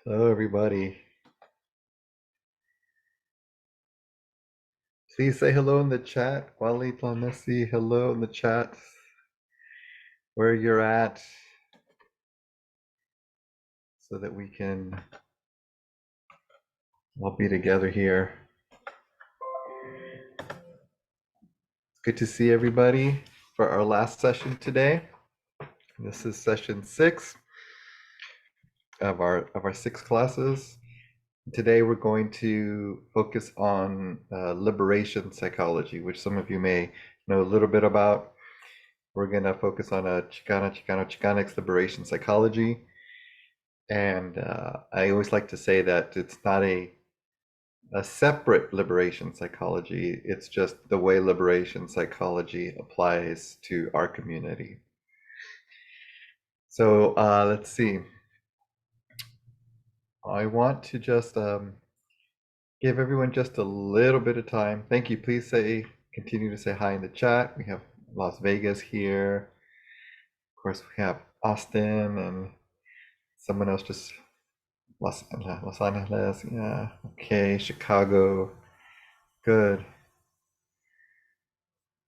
Hello, everybody. Please say hello in the chat. Wally Messi, hello in the chat. Where you're at, so that we can all be together here. It's good to see everybody for our last session today. This is session 6 of our 6 classes. Today we're going to focus on liberation psychology, which some of you may know a little bit about. We're going to focus on a Chicanx liberation psychology. And I always like to say that it's not a separate liberation psychology. It's just the way liberation psychology applies to our community. So let's see. I want to just give everyone just a little bit of time. Thank you. Please continue to say hi in the chat. We have Las Vegas here. Of course, we have Austin and someone else just Los Angeles. Yeah. Okay. Chicago. Good.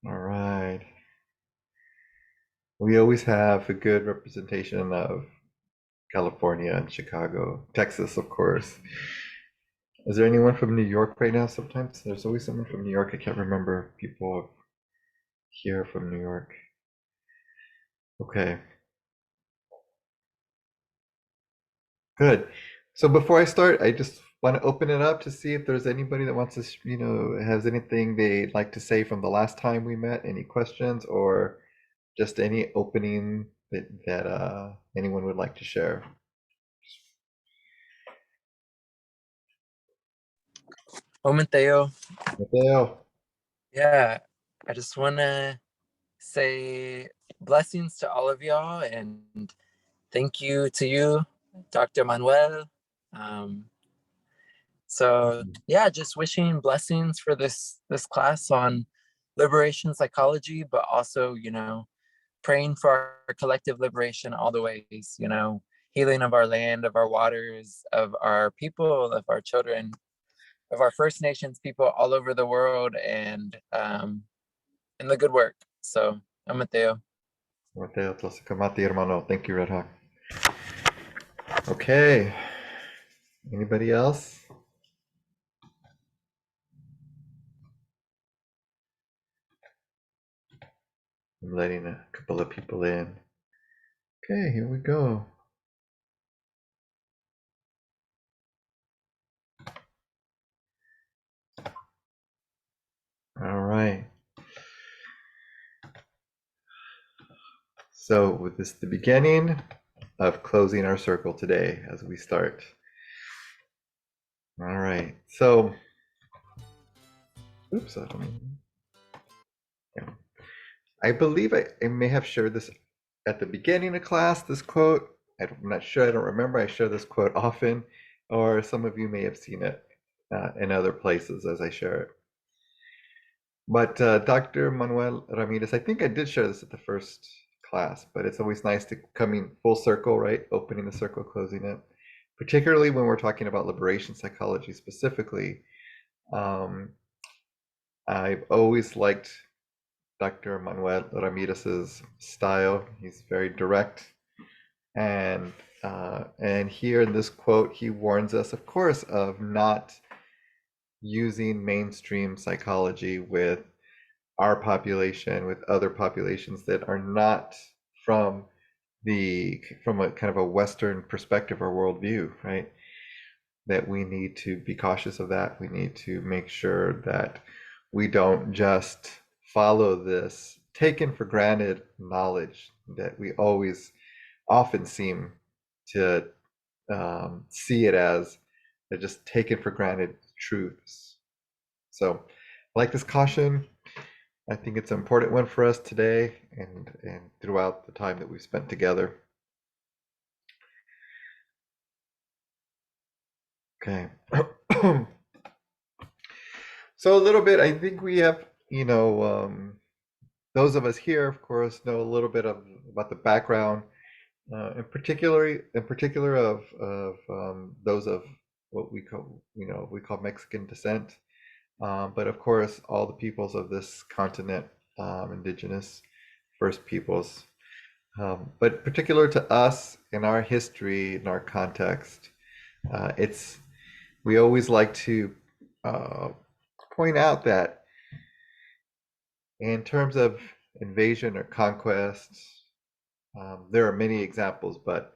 All right. We always have a good representation of California and Chicago, Texas, of course. Is there anyone from New York right now? Sometimes there's always someone from New York. I can't remember people here from New York. Okay. Good. So before I start, I just want to open it up to see if there's anybody that wants to, has anything they'd like to say from the last time we met, any questions, or just any opening that anyone would like to share. Oh, Mateo. Mateo. Yeah, I just want to say blessings to all of y'all and thank you to you, Dr. Manuel. So yeah, just wishing blessings for this class on liberation psychology, but also, praying for our collective liberation all the ways, healing of our land, of our waters, of our people, of our children, of our First Nations people all over the world, and the good work. So I'm Mateo. Mateo, Tlasikamati, hermano. Thank you, Red Hawk. Okay. Anybody else? I'm letting a couple of people in. Okay, here we go. All right. So this is the beginning of closing our circle today as we start. All right. So, oops, I believe I may have shared this at the beginning of class, this quote. I'm not sure. I don't remember. I share this quote often, or some of you may have seen it in other places as I share it. But Dr. Manuel Ramirez, I think I did share this at the first class, but it's always nice to coming full circle, right? Opening the circle, closing it. Particularly when we're talking about liberation psychology specifically. I've always liked Dr. Manuel Ramirez's style. He's very direct. And here in this quote, he warns us, of course, of not using mainstream psychology with our population, with other populations that are not from a kind of a Western perspective or worldview, right? That we need to be cautious of that. We need to make sure that we don't just follow this taken for granted knowledge that we often seem to see it as just taken for granted truths. So I like this caution. I think it's an important one for us today and throughout the time that we've spent together. Okay. So a little bit, I think we have, those of us here, of course, know a little bit about the background, in particular of those those of what we call Mexican descent. But of course, all the peoples of this continent, indigenous first peoples. But particular to us in our history, in our context, it's we always like to uh, point out that in terms of invasion or conquest, there are many examples, but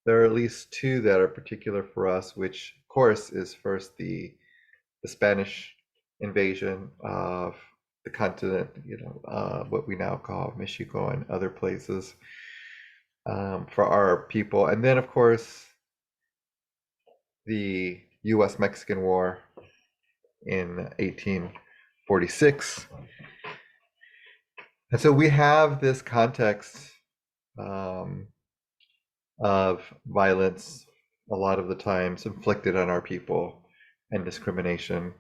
there are at least two that are particular for us, which of course is first the Spanish invasion of the continent, what we now call Mexico and other places, for our people. And then, of course, the US Mexican War in 1846. And so we have this context um, of violence a lot of the times inflicted on our people and discrimination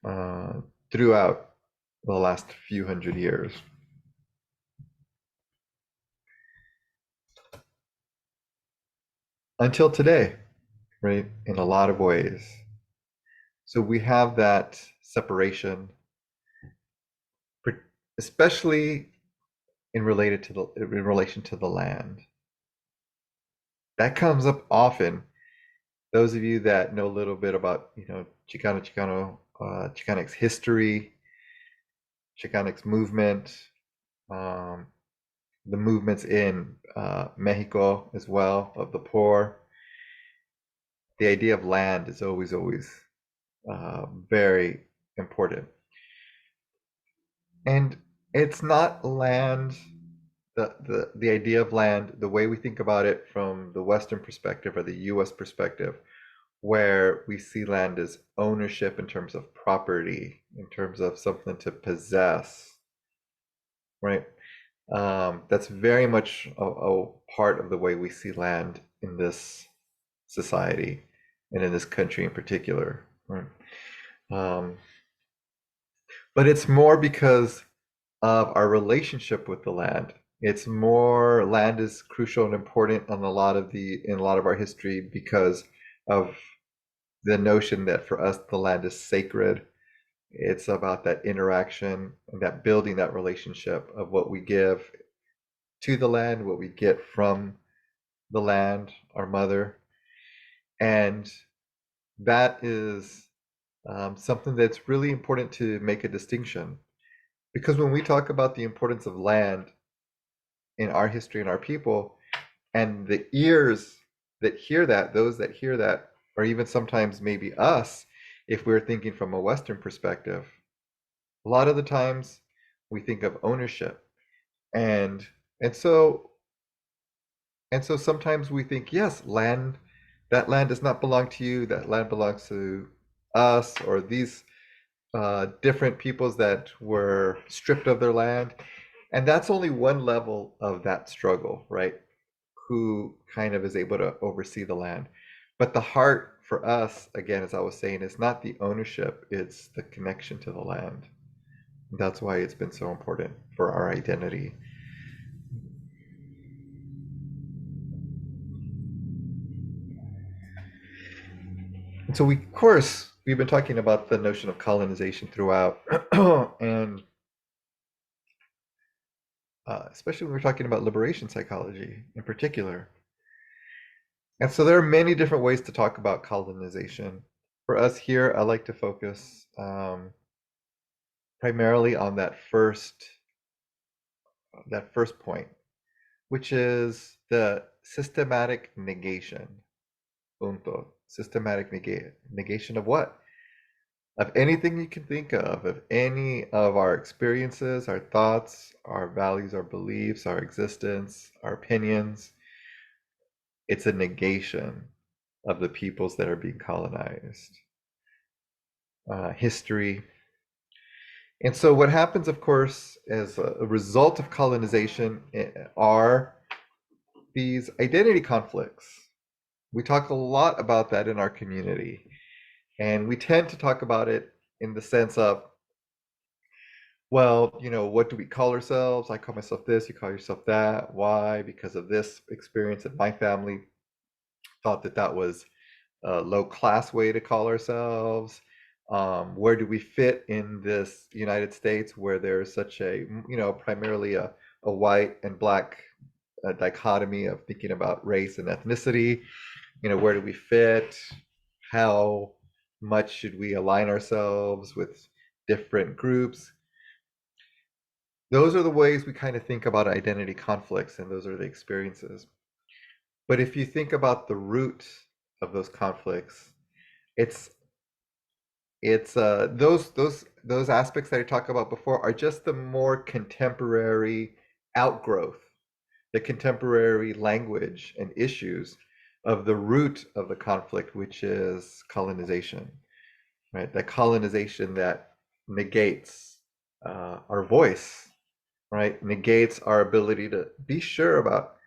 uh, throughout the last few hundred years. Until today, right? In a lot of ways. So we have that separation, especially in relation to the land. That comes up often. Those of you that know a little bit about, Chicanx history, Chicanx movement, the movements in Mexico as well of the poor. The idea of land is always very important. And it's not land, the idea of land, the way we think about it from the Western perspective or the US perspective, where we see land as ownership in terms of property, in terms of something to possess, right? That's very much a part of the way we see land in this society and in this country in particular, right? But it's more because of our relationship with the land. It's more land is crucial and important in a lot of our history because of the notion that for us the land is sacred. It's about that interaction and that building that relationship of what we give to the land, what we get from the land, our mother. And that is something that's really important to make a distinction. Because when we talk about the importance of land in our history and our people, and the ears that hear that, those that hear that, or even sometimes maybe us, if we're thinking from a Western perspective, a lot of the times we think of ownership. And and so and so sometimes we think, yes, that land does not belong to you, that land belongs to us or these different peoples that were stripped of their land. And that's only one level of that struggle, right? Who kind of is able to oversee the land. But the heart for us, again, as I was saying, is not the ownership, it's the connection to the land. That's why it's been so important for our identity. And so of course, we've been talking about the notion of colonization throughout, and especially when we're talking about liberation psychology in particular. And so there are many different ways to talk about colonization. For us here, I like to focus primarily on that first point, which is the systematic negation. Punto. Systematic negation of what? Of anything you can think of any of our experiences, our thoughts, our values, our beliefs, our existence, our opinions. It's a negation of the peoples that are being colonized. History. And so what happens, of course, as a result of colonization are these identity conflicts. We talk a lot about that in our community. And we tend to talk about it in the sense of, well, what do we call ourselves? I call myself this, you call yourself that. Why? Because of this experience that my family thought that was low class way to call ourselves? Where do we fit in this United States where there's such a, primarily a white and black dichotomy of thinking about race and ethnicity? Where do we fit? How much should we align ourselves with different groups? Those are the ways we kind of think about identity conflicts, and those are the experiences. But if you think about the root of those conflicts, it's those aspects that I talked about before are just the more contemporary outgrowth, the contemporary language and issues of the root of the conflict, which is colonization, right? That colonization that negates our voice, right? Negates our ability to be sure about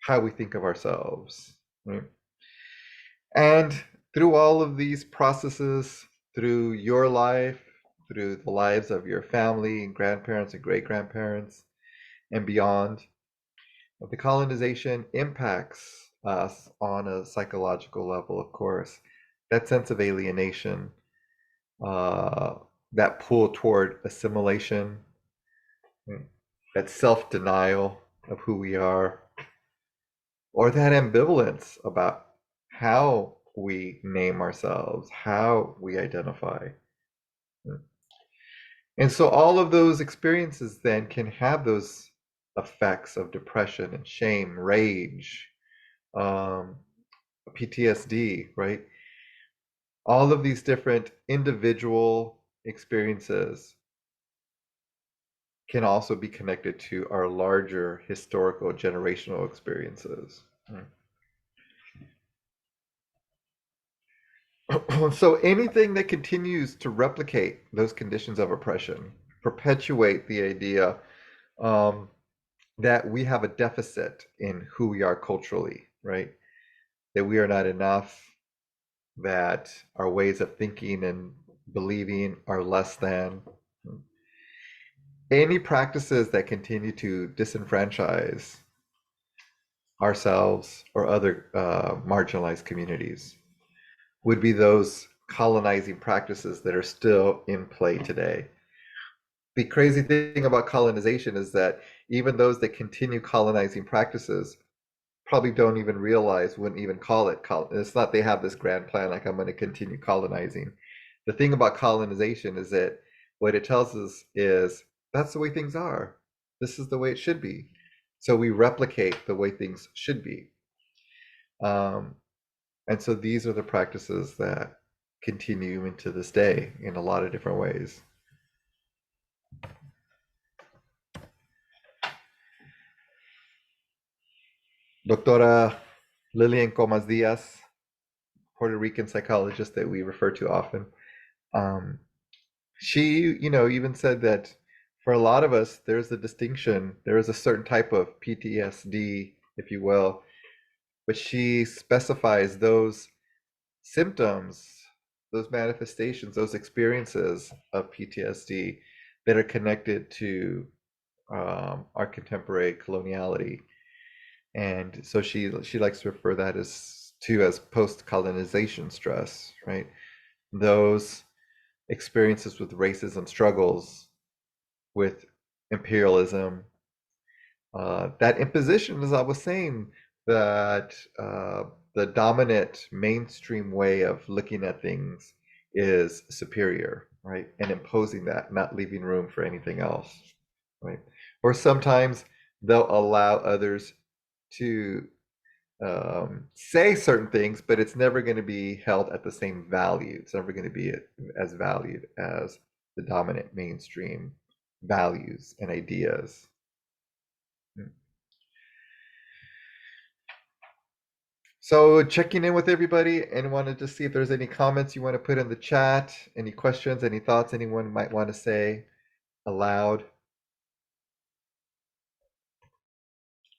how we think of ourselves, right? And through all of these processes, through your life, through the lives of your family and grandparents and great grandparents and beyond, the colonization impacts us on a psychological level, of course. That sense of alienation, uh, that pull toward assimilation, right? That self denial of who we are, or that ambivalence about how we name ourselves, how we identify. And so all of those experiences then can have those effects of depression and shame, rage, um, PTSD, right? All of these different individual experiences can also be connected to our larger historical generational experiences. So anything that continues to replicate those conditions of oppression, perpetuate the idea um, that we have a deficit in who we are culturally, right? That we are not enough, that our ways of thinking and believing are less than. Any practices that continue to disenfranchise ourselves or other marginalized communities would be those colonizing practices that are still in play today. The crazy thing about colonization is that even those that continue colonizing practices probably don't even realize, wouldn't even call it it's not they have this grand plan like I'm going to continue colonizing. The thing about colonization is that what it tells us is that's the way things are. This is the way it should be. So we replicate the way things should be. Um, and so these are the practices that continue into this day in a lot of different ways. Doctora Lillian Comas Diaz, Puerto Rican psychologist that we refer to often, um, she, even said that for a lot of us, there's a distinction. There is a certain type of PTSD, if you will, but she specifies those symptoms, those manifestations, those experiences of PTSD that are connected to our contemporary coloniality. And so she likes to refer that as post-colonization stress, right? Those experiences with racism struggles, with imperialism, that imposition, as I was saying, that the dominant mainstream way of looking at things is superior, right? And imposing that, not leaving room for anything else, right? Or sometimes they'll allow others to say certain things, but it's never going to be held at the same value. It's never going to be as valued as the dominant mainstream values and ideas. So checking in with everybody and wanted to see if there's any comments you want to put in the chat, any questions, any thoughts anyone might want to say aloud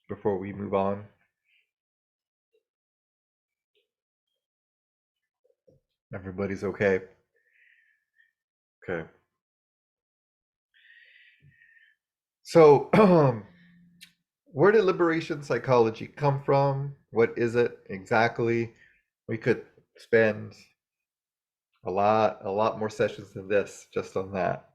before we move on. Everybody's okay. Okay. So where did liberation psychology come from? What is it exactly? We could spend a lot more sessions than this just on that.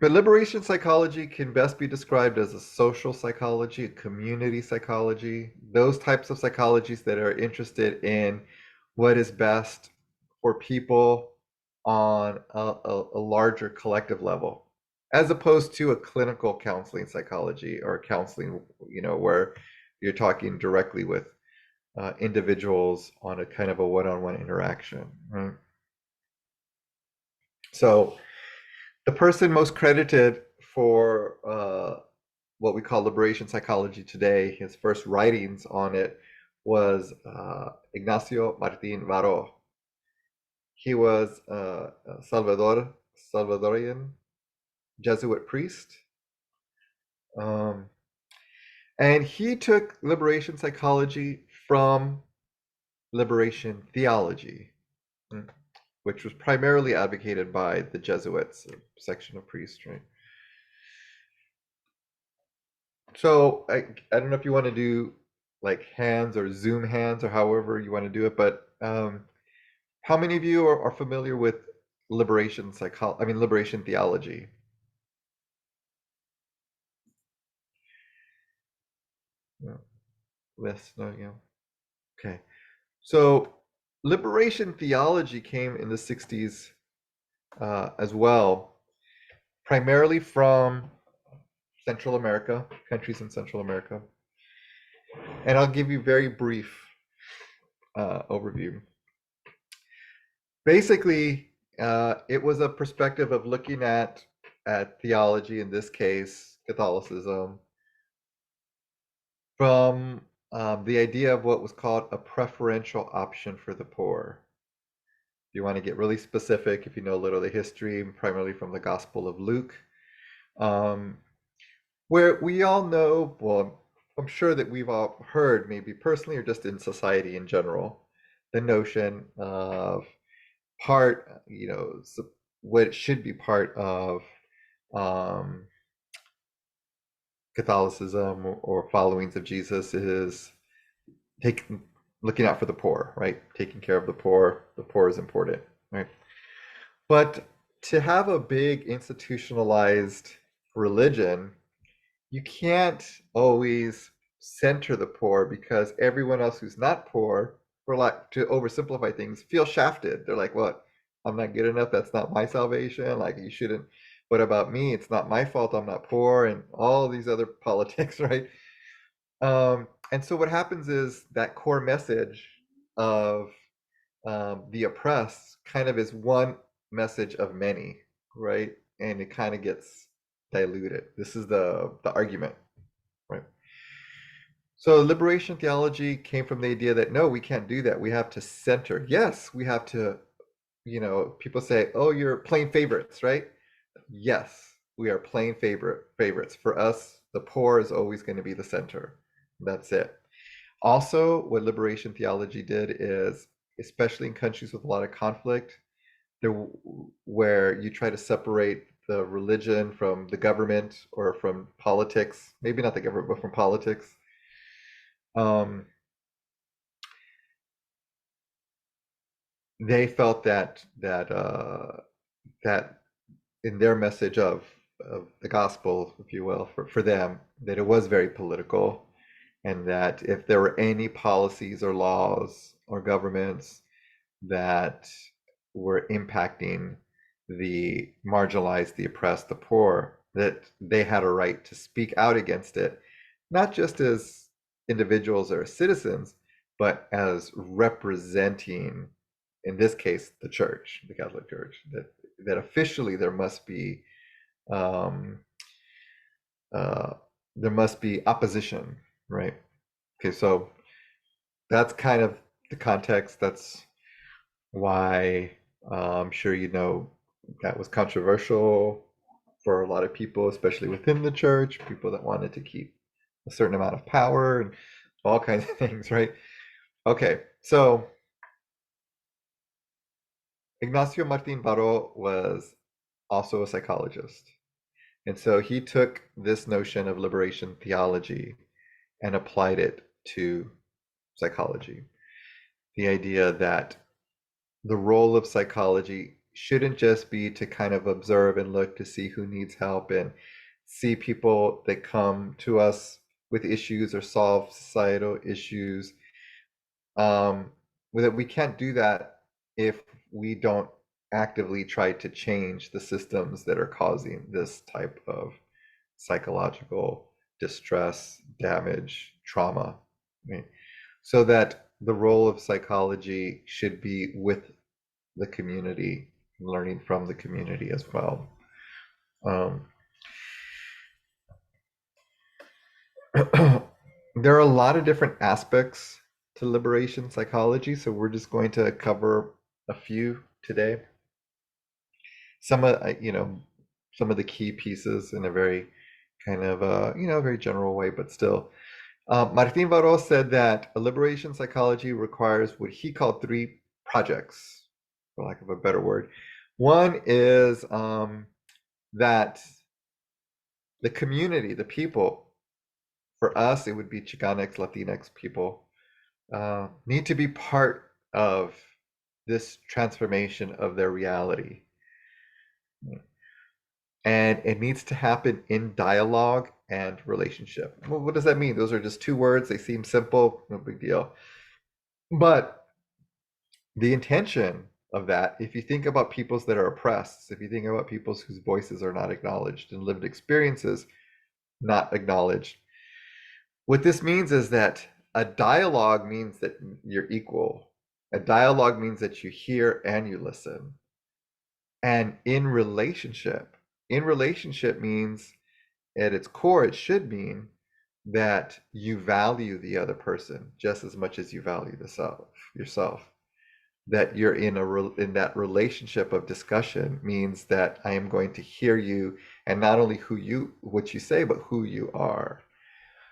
But liberation psychology can best be described as a social psychology, a community psychology, those types of psychologies that are interested in what is best for people on a larger collective level, as opposed to a clinical counseling psychology or counseling, where you're talking directly with individuals on a kind of a one-on-one interaction, right? So the person most credited for what we call liberation psychology today, his first writings on it was Ignacio Martin Varro. He was a Salvadorian Jesuit priest. And he took liberation psychology from liberation theology, which was primarily advocated by the Jesuits, a section of priests, right? So I don't know if you want to do like hands or Zoom hands or however you want to do it, but how many of you are familiar with liberation theology? No, less, no, Okay. So liberation theology came in the 60s as well, primarily from Central America, countries in Central America. And I'll give you a very brief overview. Basically, it was a perspective of looking at theology, in this case, Catholicism, from the idea of what was called a preferential option for the poor. If you want to get really specific, if you know a little of the history, primarily from the Gospel of Luke, where we all know, well, I'm sure that we've all heard, maybe personally or just in society in general, the notion of part, what should be part of Catholicism or followings of Jesus is looking out for the poor, right? Taking care of the poor. The poor is important, right? But to have a big institutionalized religion, you can't always center the poor because everyone else who's not poor, for like to oversimplify things, feel shafted. They're like, what? I'm not good enough. That's not my salvation. Like you shouldn't. What about me? It's not my fault. I'm not poor, and all these other politics, right? And so what happens is that core message of the oppressed kind of is one message of many, right? And it kind of gets diluted. This is the argument, right? So liberation theology came from the idea that no, we can't do that. We have to center. Yes, we have to, people say, oh, you're playing favorites, right? Yes, we are playing favorites. For us, the poor is always going to be the center. That's it. Also, what liberation theology did is, especially in countries with a lot of conflict, there, where you try to separate the religion from the government or from politics, maybe not the government, but from politics. They felt that in their message of the gospel, if you will, for them, that it was very political, and that if there were any policies or laws or governments that were impacting the marginalized, the oppressed, the poor, that they had a right to speak out against it, not just as individuals or citizens, but as representing, in this case, the church, the Catholic Church, that officially um, there must be opposition, right? Okay, so that's kind of the context. That's why I'm sure that was controversial for a lot of people, especially within the church, people that wanted to keep a certain amount of power and all kinds of things, right? Okay, so Ignacio Martin Barro was also a psychologist. And so he took this notion of liberation theology and applied it to psychology. The idea that the role of psychology shouldn't just be to kind of observe and look to see who needs help and see people that come to us with issues or solve societal issues. Um, that we can't do that if we don't actively try to change the systems that are causing this type of psychological distress, damage, trauma. Right? So that the role of psychology should be with the community, learning from the community as well. Um, there are a lot of different aspects to liberation psychology, so we're just going to cover a few today. Some of some of the key pieces in a very kind of very general way, but still. Martin Varro said that a liberation psychology requires what he called three projects, for lack of a better word. One is that the community, the people, for us, it would be Chicanx, Latinx people, need to be part of this transformation of their reality. And it needs to happen in dialogue and relationship. Well, what does that mean? Those are just two words. They seem simple, no big deal. But the intention of that, if you think about peoples that are oppressed, if you think about peoples whose voices are not acknowledged and lived experiences not acknowledged, what this means is that a dialogue means that you're equal. A dialogue means that you hear and you listen. And in relationship means at its core, it should mean that you value the other person just as much as you value yourself. That you're in that relationship of discussion means that I am going to hear you, and not only what you say, but who you are.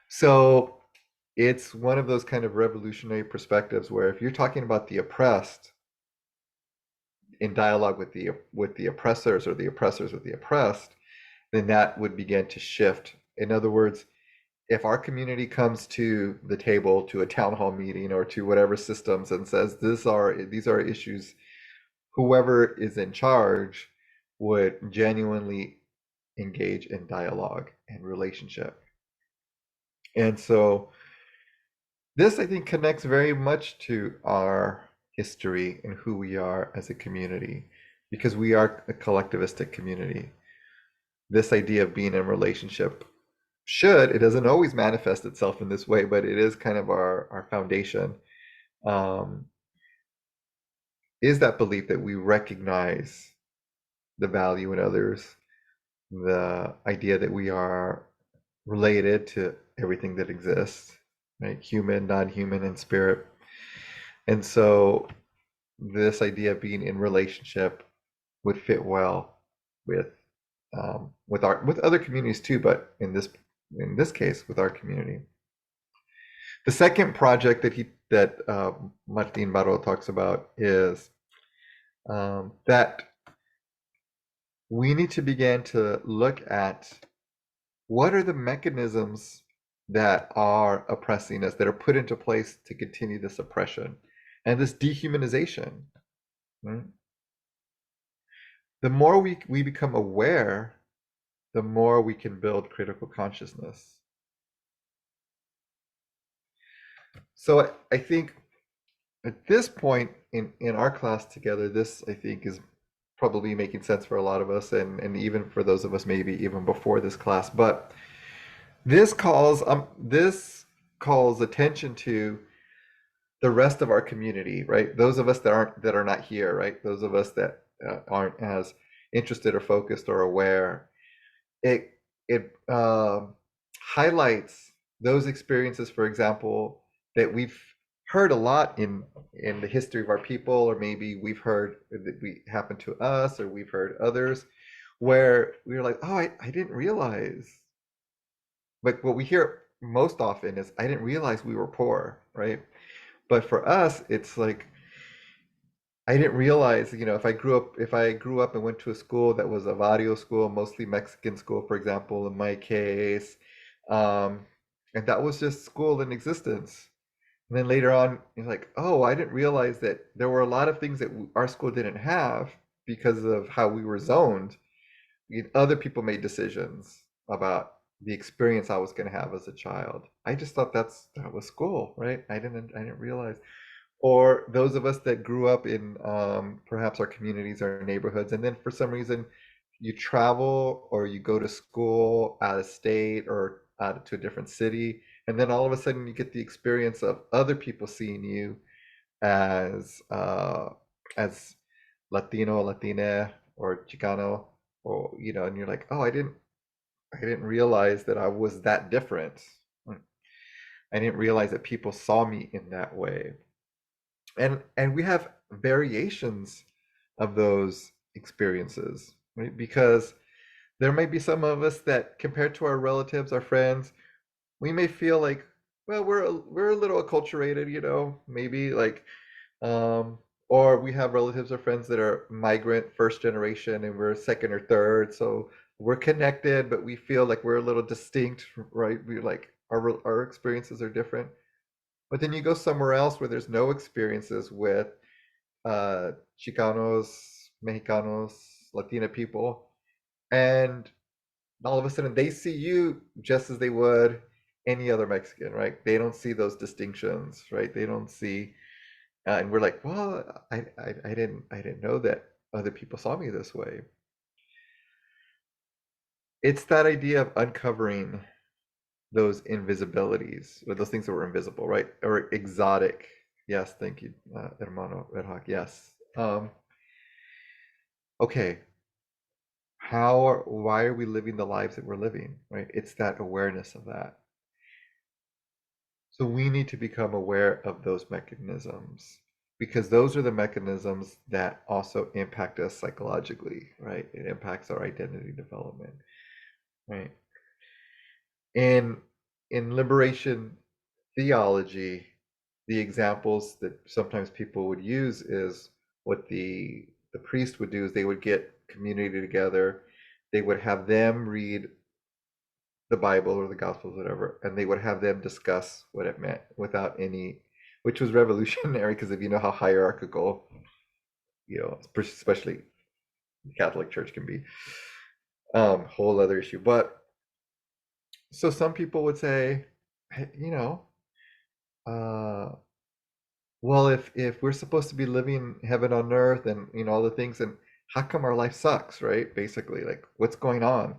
So it's one of those kind of revolutionary perspectives where if you're talking about the oppressed in dialogue with the oppressors, or the oppressors with the oppressed, then that would begin to shift. In other words, if our community comes to the table, to a town hall meeting, or to whatever systems, and says these are issues, whoever is in charge would genuinely engage in dialogue and relationship. And so this, I think, connects very much to our history and who we are as a community, because we are a collectivistic community. This idea of being in relationship it doesn't always manifest itself in this way, but it is kind of our foundation, is that belief that we recognize the value in others, the idea that we are related to everything that exists, right? Human, non-human, and spirit. And so this idea of being in relationship would fit well with other communities too, but in this case, with our community. The second project that Martin Barro talks about is that we need to begin to look at what are the mechanisms that are oppressing us, that are put into place to continue this oppression and this dehumanization. Right? The more we become aware, the more we can build critical consciousness. So I think at this point in our class together, this, I think, is probably making sense for a lot of us, and even for those of us maybe even before this class. But this calls attention to the rest of our community, right? Those of us that are not here, right? Those of us that aren't as interested or focused or aware. It highlights those experiences, for example, that we've heard a lot in the history of our people, or maybe we've heard that we happened to us, or we've heard others, where we were like, oh, I didn't realize. But what we hear most often is, I didn't realize we were poor, right? But for us, it's like, I didn't realize, if I grew up and went to a school that was a barrio school, mostly Mexican school, for example, in my case, and that was just school in existence. And then later on, you're like, oh, I didn't realize that there were a lot of things that our school didn't have because of how we were zoned. Other people made decisions about the experience I was going to have as a child. I just thought that was school, right? I didn't realize. Or those of us that grew up in perhaps our communities, our neighborhoods, and then for some reason you travel or you go to school out of state or out to a different city, and then all of a sudden you get the experience of other people seeing you as as Latino, Latina, or Chicano, or and you're like, oh, I didn't realize that I was that different. I didn't realize that people saw me in that way. And we have variations of those experiences, right? Because there might be some of us that compared to our relatives, our friends, we may feel like, well, we're a little acculturated, maybe like um or we have relatives or friends that are migrant first generation and we're second or third, so we're connected but we feel like we're a little distinct, right? We like our experiences are different. But then you go somewhere else where there's no experiences with uh, Chicanos, Mexicanos, Latina people, and all of a sudden they see you just as they would any other Mexican, right? They don't see those distinctions, right? They don't see, and we're like, well, I didn't know that other people saw me this way. It's that idea of uncovering those invisibilities, or those things that were invisible, right? Or exotic. Yes, thank you, hermano Red Hawk. Yes. Okay, why are we living the lives that we're living, right? It's that awareness of that. So we need to become aware of those mechanisms because those are the mechanisms that also impact us psychologically, right? It impacts our identity development, right? And in liberation theology, the examples that sometimes people would use is what the priest would do is they would get community together, they would have them read the Bible or the Gospels, whatever, and they would have them discuss what it meant without any, which was revolutionary because if you know how hierarchical, especially the Catholic Church can be, whole other issue. But so some people would say, hey, uh, well, if we're supposed to be living heaven on earth and all the things, and how come our life sucks, right? Basically, like what's going on?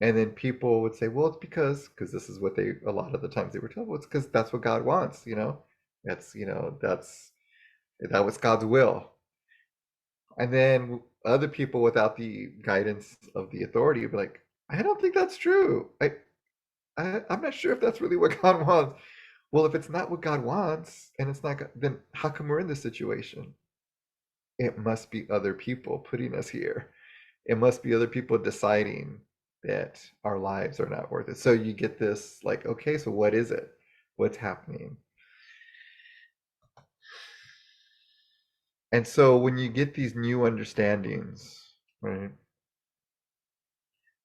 And then people would say, well, it's because this is what they a lot of the times they were told. Well, it's because that's what God wants, that was God's will. And then other people without the guidance of the authority would be like, I don't think that's true. I'm not sure if that's really what God wants. Well, if it's not what God wants and it's not, then how come we're in this situation? It must be other people putting us here. It must be other people deciding that our lives are not worth it. So you get this like, okay, so what is it? What's happening? And so when you get these new understandings, right,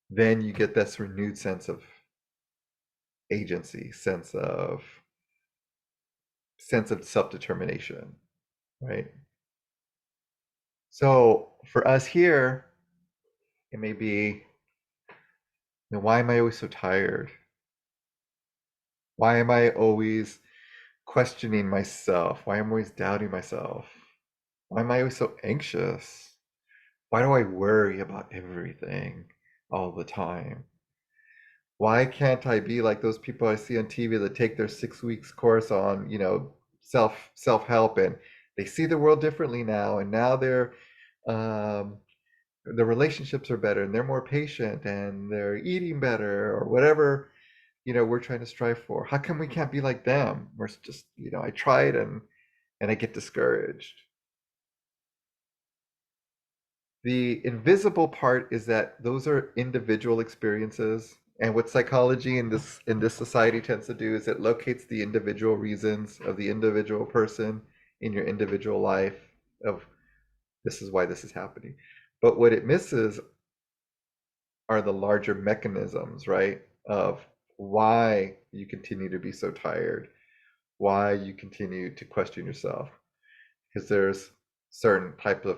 then you get this renewed sense of agency, sense of self-determination, right? So for us here, it may be, why am I always so tired? Why am I always questioning myself? Why am I always doubting myself? Why am I always so anxious? Why do I worry about everything all the time? Why can't I be like those people I see on TV that take their 6 weeks course on, self-help, and they see the world differently now, and now um, their relationships are better and they're more patient and they're eating better or whatever, we're trying to strive for. How come we can't be like them? We're just, I tried and I get discouraged. The invisible part is that those are individual experiences. And what psychology in this society tends to do is it locates the individual reasons of the individual person in your individual life of this is why this is happening. But what it misses are the larger mechanisms, right? Of why you continue to be so tired, why you continue to question yourself, because there's certain type of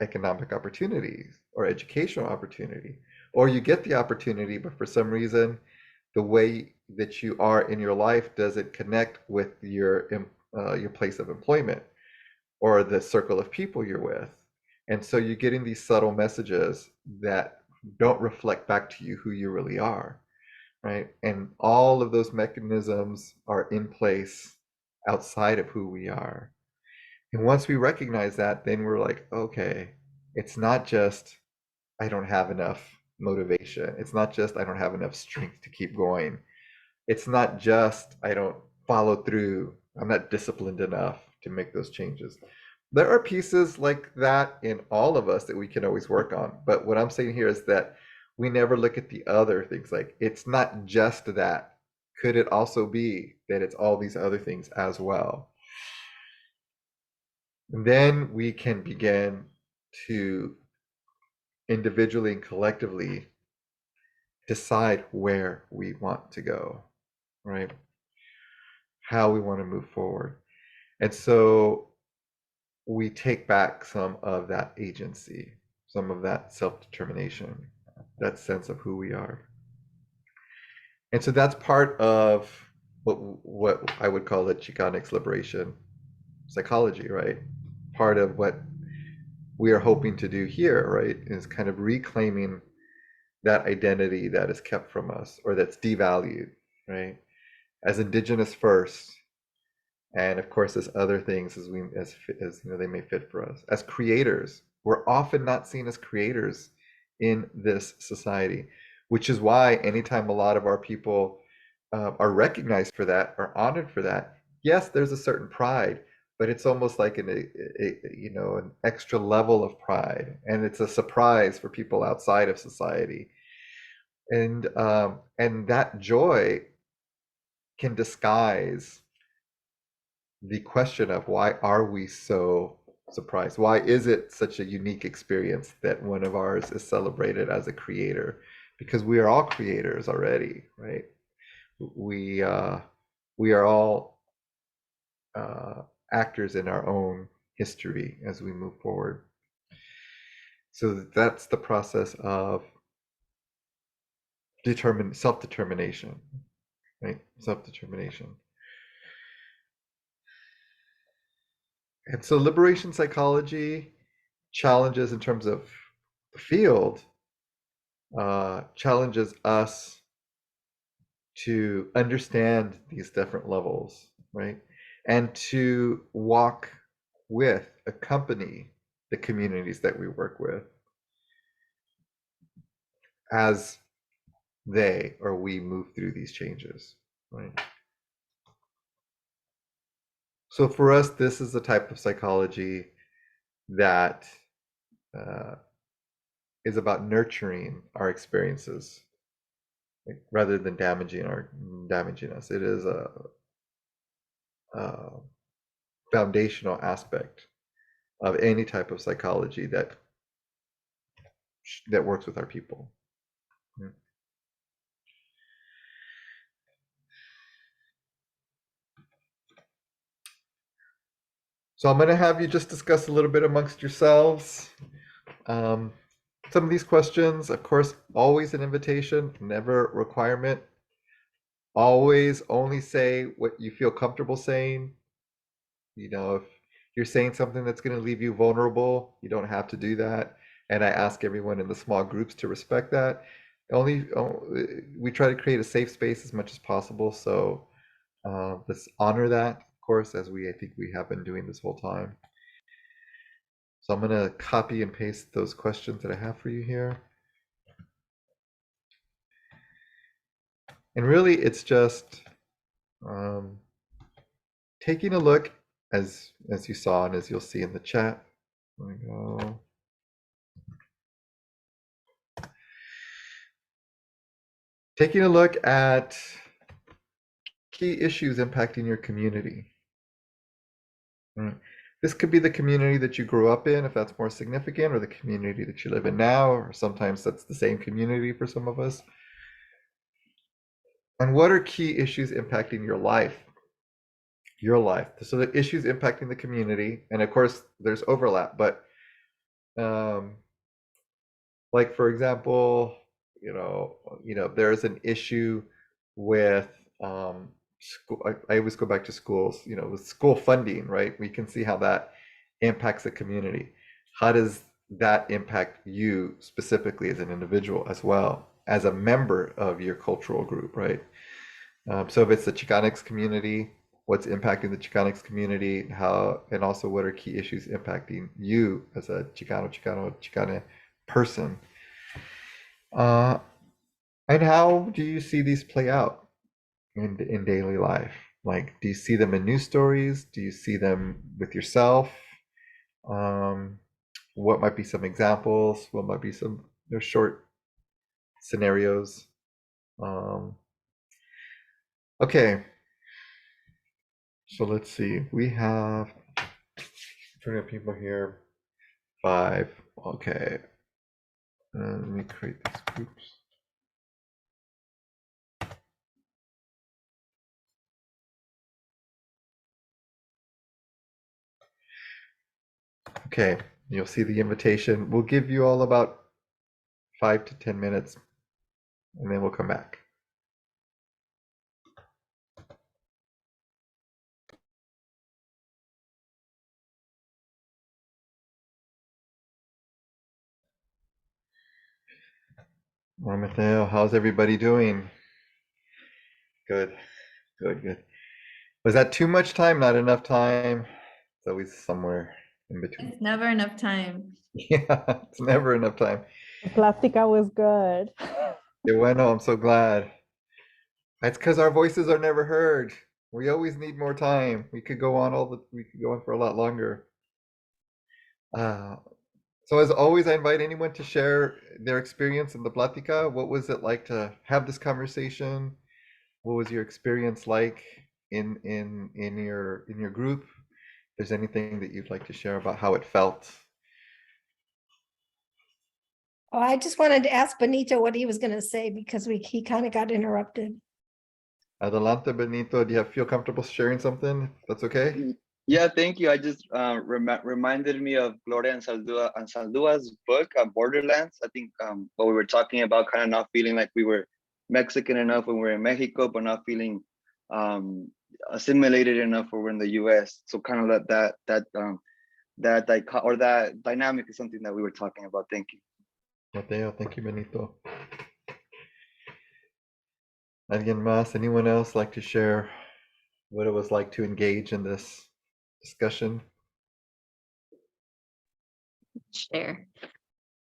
economic opportunities or educational opportunity, or you get the opportunity, but for some reason, the way that you are in your life doesn't connect with your place of employment or the circle of people you're with. And so you're getting these subtle messages that don't reflect back to you who you really are, right? And all of those mechanisms are in place outside of who we are. And once we recognize that, then we're like, okay, it's not just I don't have enough motivation. It's not just I don't have enough strength to keep going. It's not just I don't follow through. I'm not disciplined enough to make those changes. There are pieces like that in all of us that we can always work on. But what I'm saying here is that we never look at the other things. Like, it's not just that. Could it also be that it's all these other things as well? And then we can begin to individually and collectively decide where we want to go, right? How we want to move forward. And so we take back some of that agency, some of that self-determination, that sense of who we are. And so that's part of what I would call the Chicanx liberation psychology, right? Part of what we are hoping to do here, right, is kind of reclaiming that identity that is kept from us or that's devalued, right? As indigenous first, and of course as other things as you know they may fit for us. As creators, we're often not seen as creators in this society, which is why anytime a lot of our people are recognized for that, are honored for that, yes, there's a certain pride, but it's almost like an extra level of pride, and it's a surprise for people outside of society, and that joy can disguise the question of why are we so surprised? Why is it such a unique experience that one of ours is celebrated as a creator? Because we are all creators already, right? We we are all actors in our own history as we move forward. So that's the process of self-determination, right? Self-determination. And so liberation psychology challenges in terms of the field, challenges us to understand these different levels, right? And to walk with, accompany the communities that we work with as they or we move through these changes, right? So for us, this is the type of psychology that uh, is about nurturing our experiences, like, rather than damaging us. It is a foundational aspect of any type of psychology that works with our people. Yeah. So I'm going to have you just discuss a little bit amongst yourselves. Um, some of these questions, of course, always an invitation, never a requirement. Always only say what you feel comfortable saying. You know, if you're saying something that's going to leave you vulnerable, you don't have to do that. And I ask everyone in the small groups to respect that. We try to create a safe space as much as possible. So let's honor that, of course, as I think we have been doing this whole time. So I'm going to copy and paste those questions that I have for you here. And really, it's just taking a look, as you saw and as you'll see in the chat. There we go. Taking a look at key issues impacting your community. This could be the community that you grew up in, if that's more significant, or the community that you live in now, or sometimes that's the same community for some of us. And what are key issues impacting your life your life. So the issues impacting the community, and of course there's overlap, but um, like for example, there's an issue with school. I always go back to schools, with school funding, right? We can see how that impacts the community. How does that impact you specifically as an individual as well as a member of your cultural group, right? So if it's the Chicanx community, what's impacting the Chicanx community, how, and also what are key issues impacting you as a Chicana person? Uh, and how do you see these play out in daily life? Like, do you see them in news stories? Do you see them with yourself? Um, what might be some examples? What might be some short scenarios? Um, okay, so let's see. We have turning up people here. 5. Okay. Let me create these groups. Okay, you'll see the invitation. We'll give you all about 5 to 10 minutes, and then we'll come back. Well, Mateo, how's everybody doing? Good, good, good. Was that too much time? Not enough time? It's always somewhere in between. It's never enough time. Yeah, it's never enough time. The Plastica was good. Yeah, bueno, I'm so glad. That's because our voices are never heard. We always need more time. We could go on we could go on for a lot longer. Uh, So as always, I invite anyone to share their experience in the Plática. What was it like to have this conversation? What was your experience like in your group? If there's anything that you'd like to share about how it felt. Oh, I just wanted to ask Benito what he was going to say because he kind of got interrupted. Adelante, Benito. Do you feel comfortable sharing something? That's okay? Yeah, thank you. I just reminded me of Gloria Anzaldua's book, Borderlands. I think what we were talking about, kind of not feeling like we were Mexican enough when we were in Mexico, but not feeling assimilated enough when we're in the U.S. So kind of that dynamic is something that we were talking about. Thank you. Mateo, thank you, Benito. Alguien más? Anyone else like to share what it was like to engage in this discussion? Share.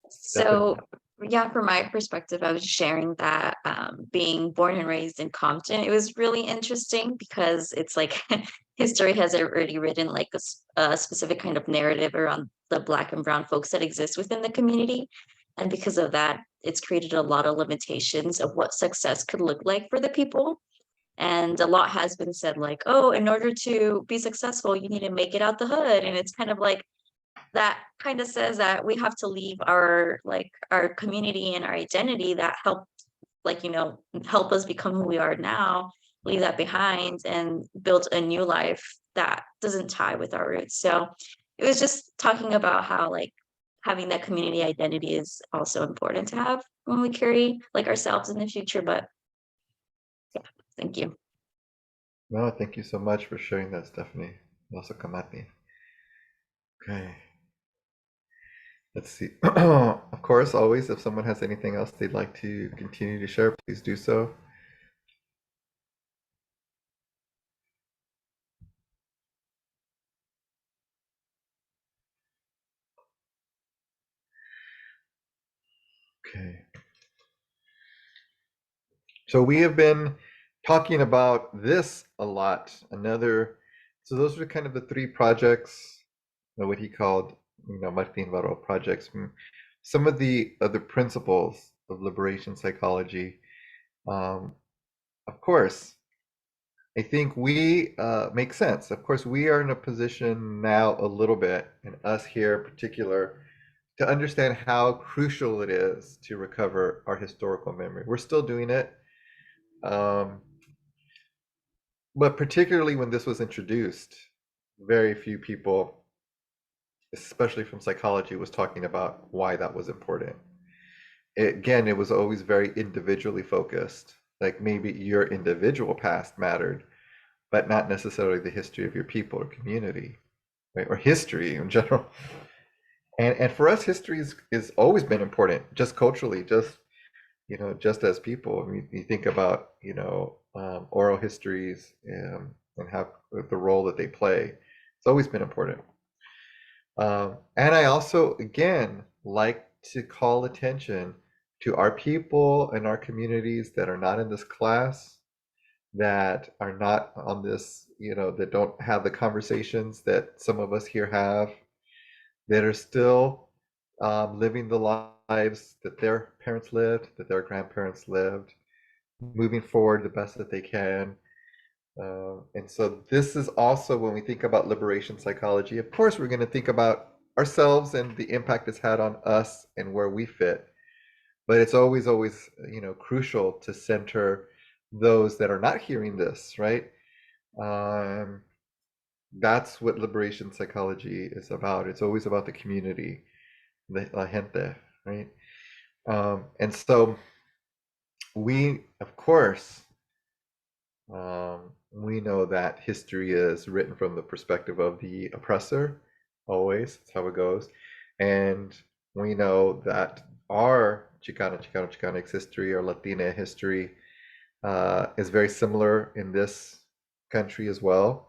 So yeah, from my perspective, I was sharing that being born and raised in Compton, it was really interesting because it's like history has already written like a specific kind of narrative around the Black and brown folks that exist within the community. And because of that, it's created a lot of limitations of what success could look like for the people. And a lot has been said like, oh, in order to be successful, you need to make it out the hood. And it's kind of like, that kind of says that we have to leave our community and our identity that helped help us become who we are now, leave that behind and build a new life that doesn't tie with our roots. So it was just talking about how like having that community identity is also important to have when we carry like ourselves in the future. But yeah, thank you. No, thank you so much for sharing that, Stephanie. Also, Kamati. Okay. Let's see. Of course, always, if someone has anything else they'd like to continue to share, please do so. Okay. So we have been talking about this a lot. So those were kind of the 3 projects, what he called, Martin Varro projects. Some of the other principles of liberation psychology. Of course, I think we make sense. Of course, we are in a position now a little bit, and us here in particular, to understand how crucial it is to recover our historical memory. We're still doing it. Um, But particularly when this was introduced, very few people, especially from psychology, was talking about why that was important. Again, it was always very individually focused. Like maybe your individual past mattered, but not necessarily the history of your people or community, right? Or history in general. And for us, history is always been important, just culturally, just just as people. I mean, you think about oral histories and how the role that they play. It's always been important. And I also, again, like to call attention to our people and our communities that are not in this class, that are not on this, that don't have the conversations that some of us here have, that are still living the lives that their parents lived, that their grandparents lived, moving forward the best that they can. And so this is also when we think about liberation psychology, of course, we're going to think about ourselves and the impact it's had on us and where we fit. But it's always, crucial to center those that are not hearing this, right? That's what liberation psychology is about. It's always about the community, the la gente, right? And so we, of course, we know that history is written from the perspective of the oppressor, always. That's how it goes. And we know that our Chicanx history, or Latina history, is very similar in this country as well.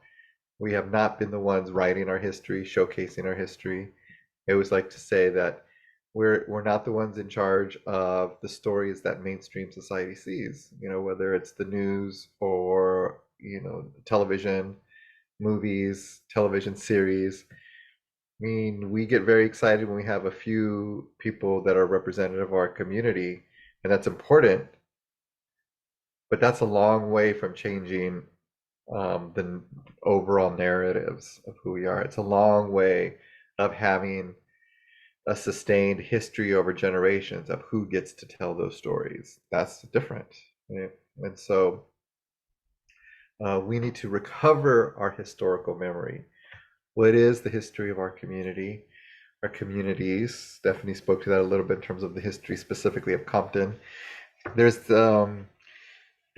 We have not been the ones writing our history, showcasing our history. I always like to say that we're not the ones in charge of the stories that mainstream society sees, whether it's the news or television, movies, television series. I mean, we get very excited when we have a few people that are representative of our community, and that's important, but that's a long way from changing the overall narratives of who we are. It's a long way of having a sustained history over generations of who gets to tell those stories. That's different, right? And so we need to recover our historical memory. What is the history of our community, our communities? Stephanie spoke to that a little bit in terms of the history specifically of Compton. There's the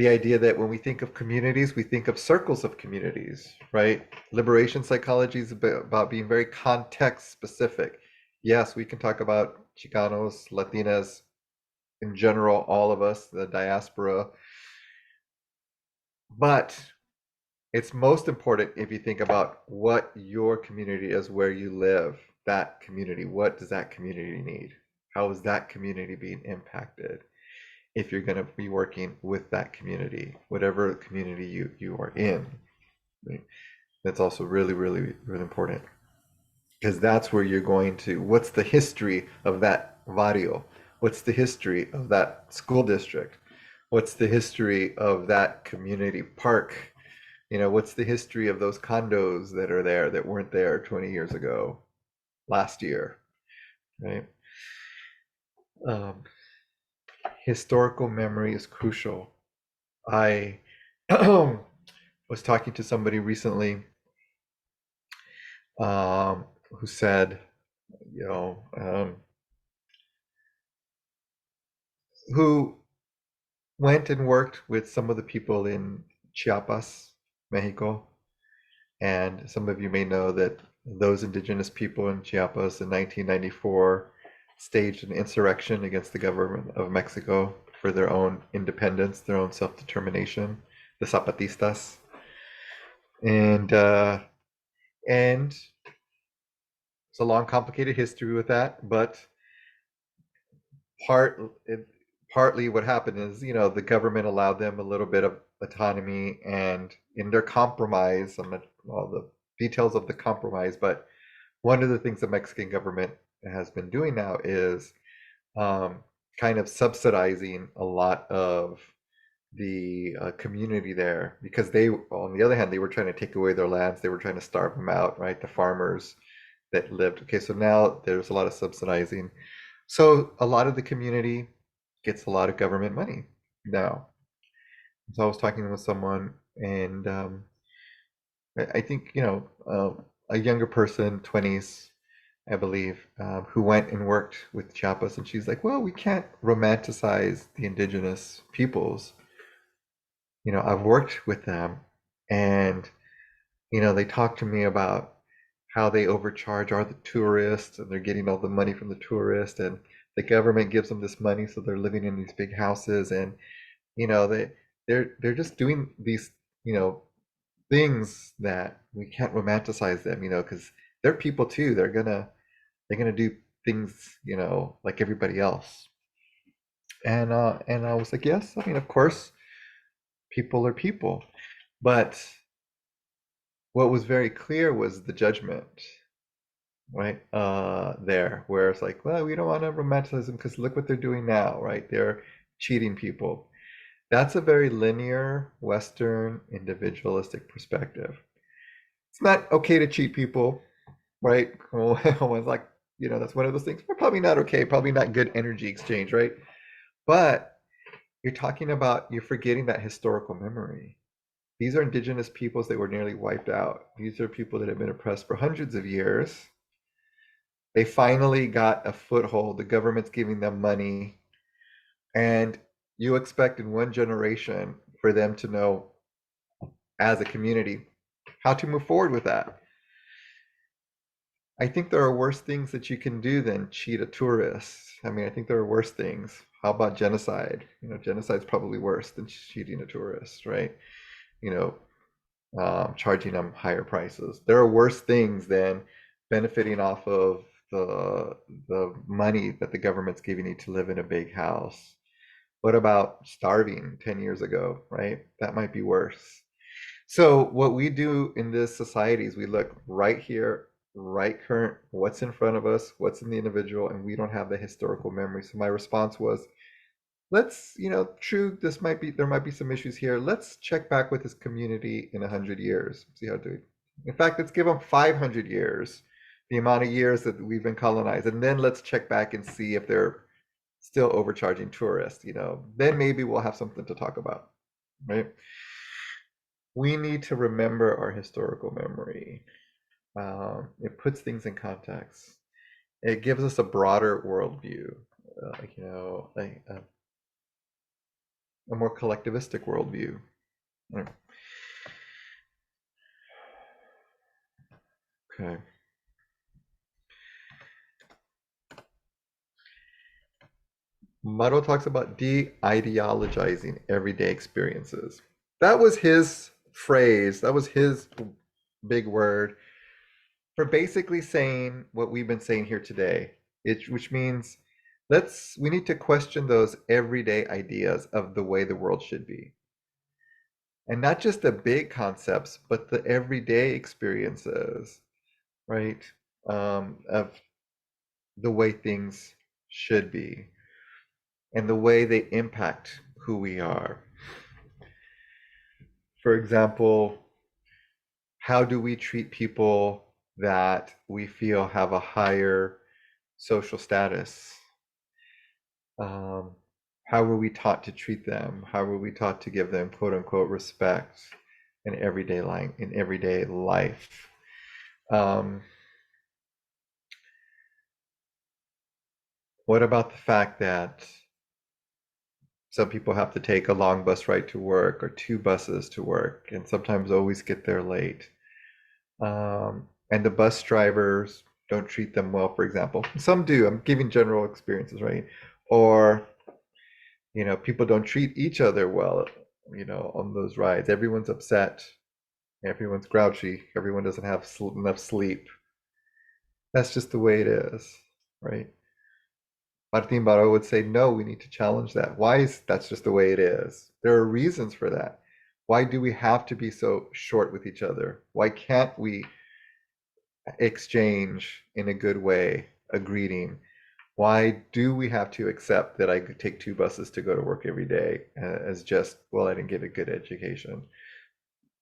idea that when we think of communities, we think of circles of communities, right? Liberation psychology is about being very context specific. Yes, we can talk about Chicanos, Latinas, in general, all of us, the diaspora. But it's most important if you think about what your community is, where you live, that community. What does that community need? How is that community being impacted? If you're going to be working with that community, whatever community you are in, right? That's also really, really, really important, because that's where you're going to, what's the history of that barrio? What's the history of that school district? What's the history of that community park? What's the history of those condos that are there that weren't there 20 years ago, last year, right? Historical memory is crucial. I was talking to somebody recently who said, who went and worked with some of the people in Chiapas, Mexico. And some of you may know that those indigenous people in Chiapas in 1994 staged an insurrection against the government of Mexico for their own independence, their own self-determination, the Zapatistas. And it's a long, complicated history with that, but partly what happened is, the government allowed them a little bit of autonomy, and in their compromise, I'm not all the details of the compromise, but one of the things the Mexican government has been doing now is kind of subsidizing a lot of the community there, because they, on the other hand, they were trying to take away their lands. They were trying to starve them out, right? The farmers that lived. Okay, so now there's a lot of subsidizing. So a lot of the community gets a lot of government money now. So I was talking with someone And I think, a younger person, 20s, I believe, who went and worked with Chiapas, and she's like, well, we can't romanticize the indigenous peoples. I've worked with them, and they talk to me about how they overcharge all the tourists, and they're getting all the money from the tourists, and the government gives them this money, so they're living in these big houses, and they're just doing these things that we can't romanticize them, because they're people too. They're gonna do things, like everybody else. And I was like, yes, I mean, of course, people are people, but what was very clear was the judgment, right? There, where it's like, well, we don't want to romanticize them because look what they're doing now, right? They're cheating people. That's a very linear, Western, individualistic perspective. It's not okay to cheat people, right? Almost like, that's one of those things. We're probably not okay, probably not good energy exchange, right? But you're forgetting that historical memory. These are indigenous peoples that were nearly wiped out. These are people that have been oppressed for hundreds of years. They finally got a foothold. The government's giving them money. And you expect in one generation for them to know, as a community, how to move forward with that. I think there are worse things that you can do than cheat a tourist. I mean, I think there are worse things. How about genocide? Genocide's probably worse than cheating a tourist, right? You know, charging them higher prices. There are worse things than benefiting off of the money that the government's giving you to live in a big house. What about starving 10 years ago, right? That might be worse. So what we do in this society is we look right here, right current, what's in front of us, what's in the individual, and we don't have the historical memory. So my response was, let's, true, there might be some issues here. Let's check back with this community in 100 years, see how do. In fact, let's give them 500 years, the amount of years that we've been colonized, and then let's check back and see if they're still overcharging tourists. Then maybe we'll have something to talk about, right? We need to remember our historical memory. It puts things in context. It gives us a broader worldview, a more collectivistic worldview. Okay. Maro talks about de-ideologizing everyday experiences. That was his phrase. That was his big word for basically saying what we've been saying here today, which means we need to question those everyday ideas of the way the world should be. And not just the big concepts, but the everyday experiences, right? Of the way things should be and the way they impact who we are. For example, how do we treat people that we feel have a higher social status? How were we taught to treat them? How were we taught to give them quote unquote respect in everyday life? What about the fact that some people have to take a long bus ride to work or 2 buses to work and sometimes always get there late? And the bus drivers don't treat them well, for example. Some do. I'm giving general experiences, right? Or, people don't treat each other well, on those rides. Everyone's upset. Everyone's grouchy. Everyone doesn't have enough sleep. That's just the way it is, right? Martin Baró would say, no, we need to challenge that. Why is that's just the way it is? There are reasons for that. Why do we have to be so short with each other? Why can't we exchange in a good way a greeting? Why do we have to accept that I could take 2 buses to go to work every day as just, well, I didn't get a good education?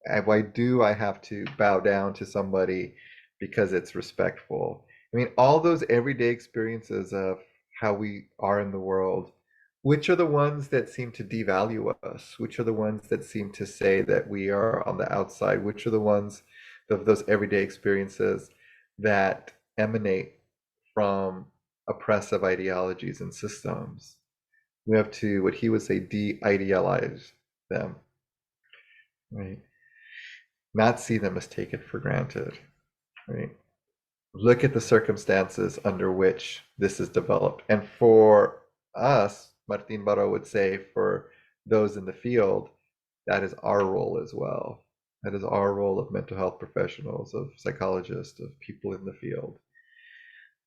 And why do I have to bow down to somebody because it's respectful? I mean, all those everyday experiences of how we are in the world which are the ones that seem to devalue us? Which are the ones that seem to say that we are on the outside? Which are the ones of those everyday experiences that emanate from oppressive ideologies and systems? We have to, what he would say, de-idealize them, right? Not see them as taken for granted, right? Look at the circumstances under which this is developed. And for us, Martin Barro would say, for those in the field, that is our role as well. That is our role of mental health professionals, of psychologists, of people in the field.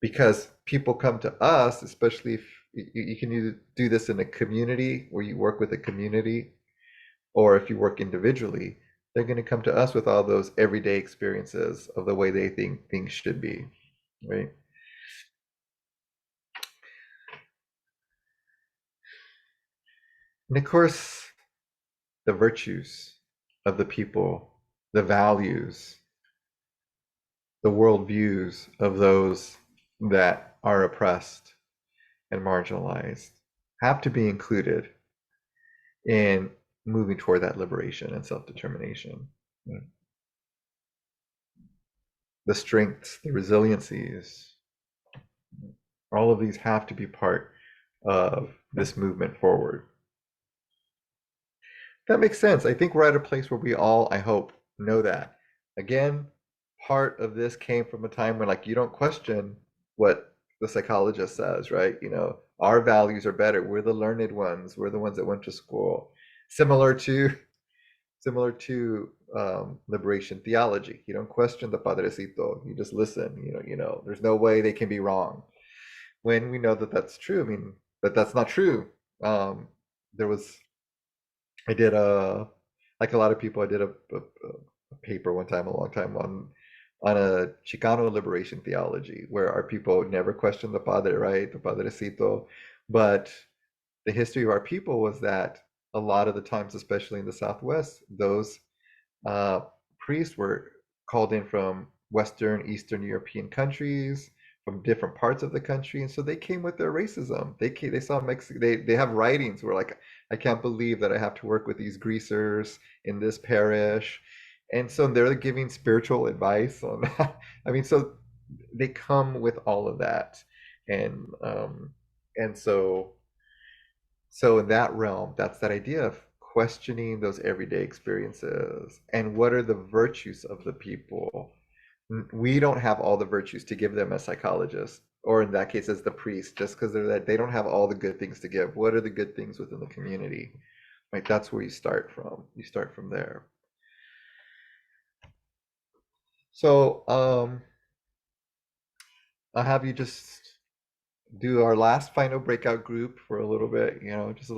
Because people come to us, especially if you can either do this in a community where you work with a community, or if you work individually, they're going to come to us with all those everyday experiences of the way they think things should be, right? And of course, the virtues of the people, the values, the worldviews of those that are oppressed and marginalized have to be included in moving toward that liberation and self-determination. The strengths, the resiliencies, all of these have to be part of this movement forward. That makes sense. I think we're at a place where we all, I hope, know that. Again, part of this came from a time when, like, you don't question what the psychologist says, right? You know, our values are better. We're the learned ones. We're the ones that went to school. Similar to liberation theology. You don't question the padrecito. You just listen. There's no way they can be wrong. When we know that that's true, I mean, that's not true. I did like a lot of people, I did a paper one time, a long time, on a Chicano liberation theology, where our people never questioned the padre, right? The padrecito. But the history of our people was that a lot of the times, especially in the Southwest, those priests were called in from Western, Eastern European countries, from different parts of the country, and so they came with their racism. They saw Mexico. They have writings where, like, I can't believe that I have to work with these greasers in this parish, and so they're giving spiritual advice on that. I mean, so they come with all of that, and so in that realm, that's that idea of questioning those everyday experiences and what are the virtues of the people. We don't have all the virtues to give them as psychologists, or in that case as the priest, just because they don't have all the good things to give. What are the good things within the community? Right, that's where you start from. You start from there. So I'll have you just do our last final breakout group for a little bit, just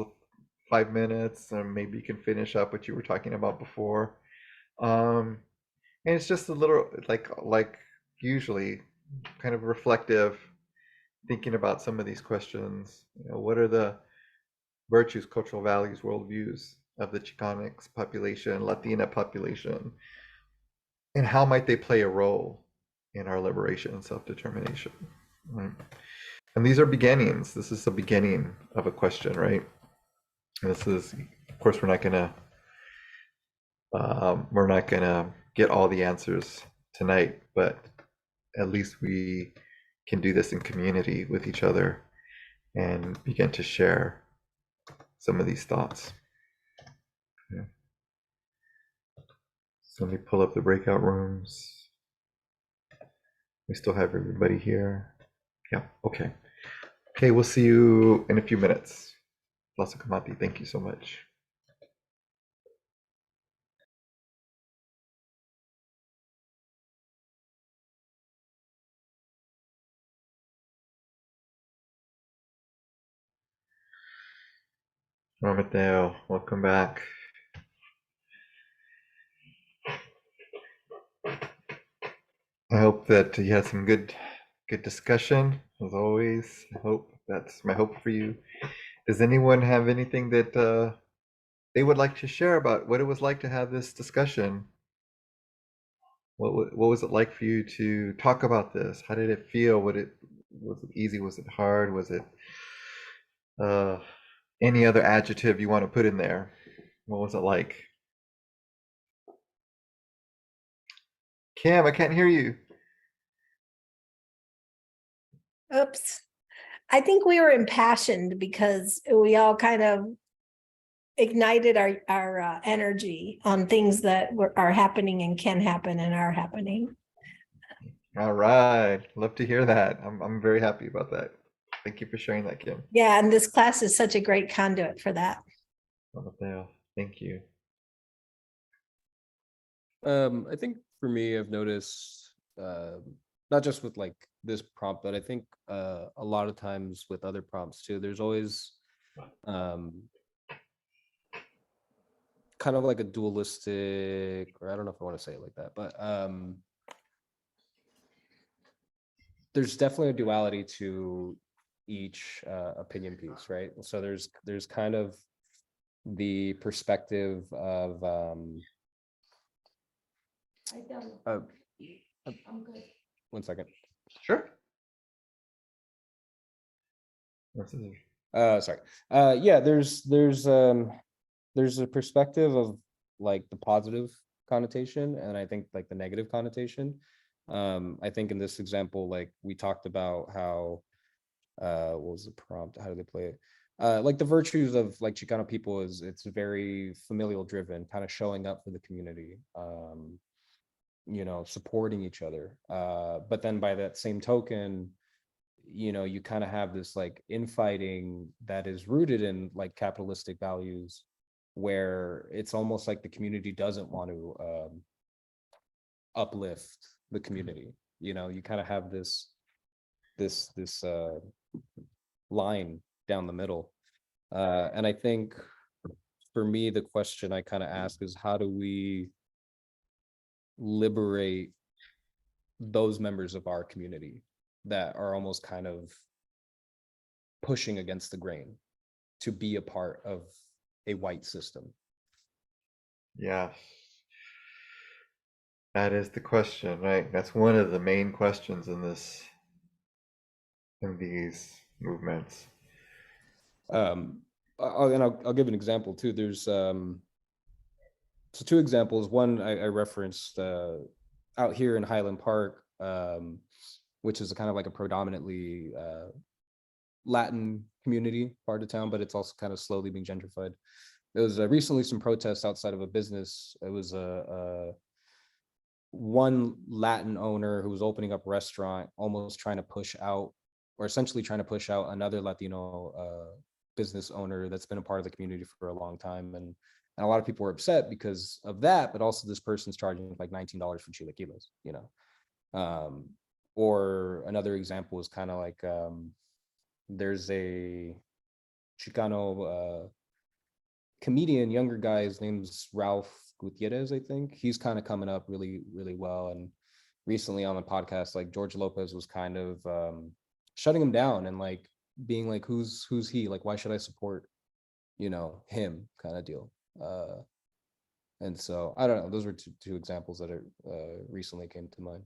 5 minutes, and maybe you can finish up what you were talking about before. And it's just a little like usually kind of reflective, thinking about some of these questions. What are the virtues, cultural values, worldviews of the Chicanx population, Latina population, and how might they play a role in our liberation and self-determination? Right? And these are beginnings. This is the beginning of a question, right? And this is, of course, we're not gonna get all the answers tonight, but at least we can do this in community with each other and begin to share some of these thoughts. Okay. So let me pull up the breakout rooms. We still have everybody here. Yeah, okay. Okay, we'll see you in a few minutes. Plaza Kamati, thank you so much. Mateo, welcome back. I hope that you had some good discussion, as always. I hope that's my hope for you. Does anyone have anything that they would like to share about what it was like to have this discussion? What was it like for you to talk about this? How did it feel? Was it easy? Was it hard? Was it any other adjective you want to put in there. What was it like? Cam, I can't hear you. Oops. I think we were impassioned because we all kind of ignited our energy on things that are happening and can happen and are happening. All right. Love to hear that. I'm very happy about that. Thank you for sharing that, Kim. Yeah, and this class is such a great conduit for that. Thank you. I think for me, I've noticed not just with like this prompt, but I think a lot of times with other prompts too, there's always kind of like a dualistic, or I don't know if I want to say it like that, but there's definitely a duality to each opinion piece, right? So there's kind of the perspective of one second. Sure. Sorry. Yeah, there's a perspective of like the positive connotation, and I think like the negative connotation. I think in this example, like we talked about how what was the prompt? How do they play it? Like the virtues of like Chicano people is it's very familial driven, kind of showing up for the community, you know, supporting each other. But then by that same token, you know, you kind of have this like infighting that is rooted in like capitalistic values, where it's almost like the community doesn't want to uplift the community. You know, you kind of have this line down the middle. And I think for me, the question I kind of ask is, how do we liberate those members of our community that are almost kind of pushing against the grain to be a part of a white system? Yeah. That is the question, right? That's one of the main questions in these movements. I'll give an example too. There's so two examples. One I referenced out here in Highland Park, which is a kind of like a predominantly Latin community part of town, but it's also kind of slowly being gentrified. There was recently some protests outside of a business. It was one Latin owner who was opening up a restaurant, almost trying to push out, or essentially trying to push out another Latino business owner that's been a part of the community for a long time. And a lot of people were upset because of that, but also this person's charging like $19 for chilaquiles, you know. Or another example is kind of like there's a Chicano comedian, younger guy, his name's Ralph Gutierrez, I think. He's kind of coming up really, really well. And recently on the podcast, like George Lopez was kind of shutting him down and like being like, who's he? Like, why should I support, you know, him kind of deal. And so I don't know, those were two examples that are recently came to mind.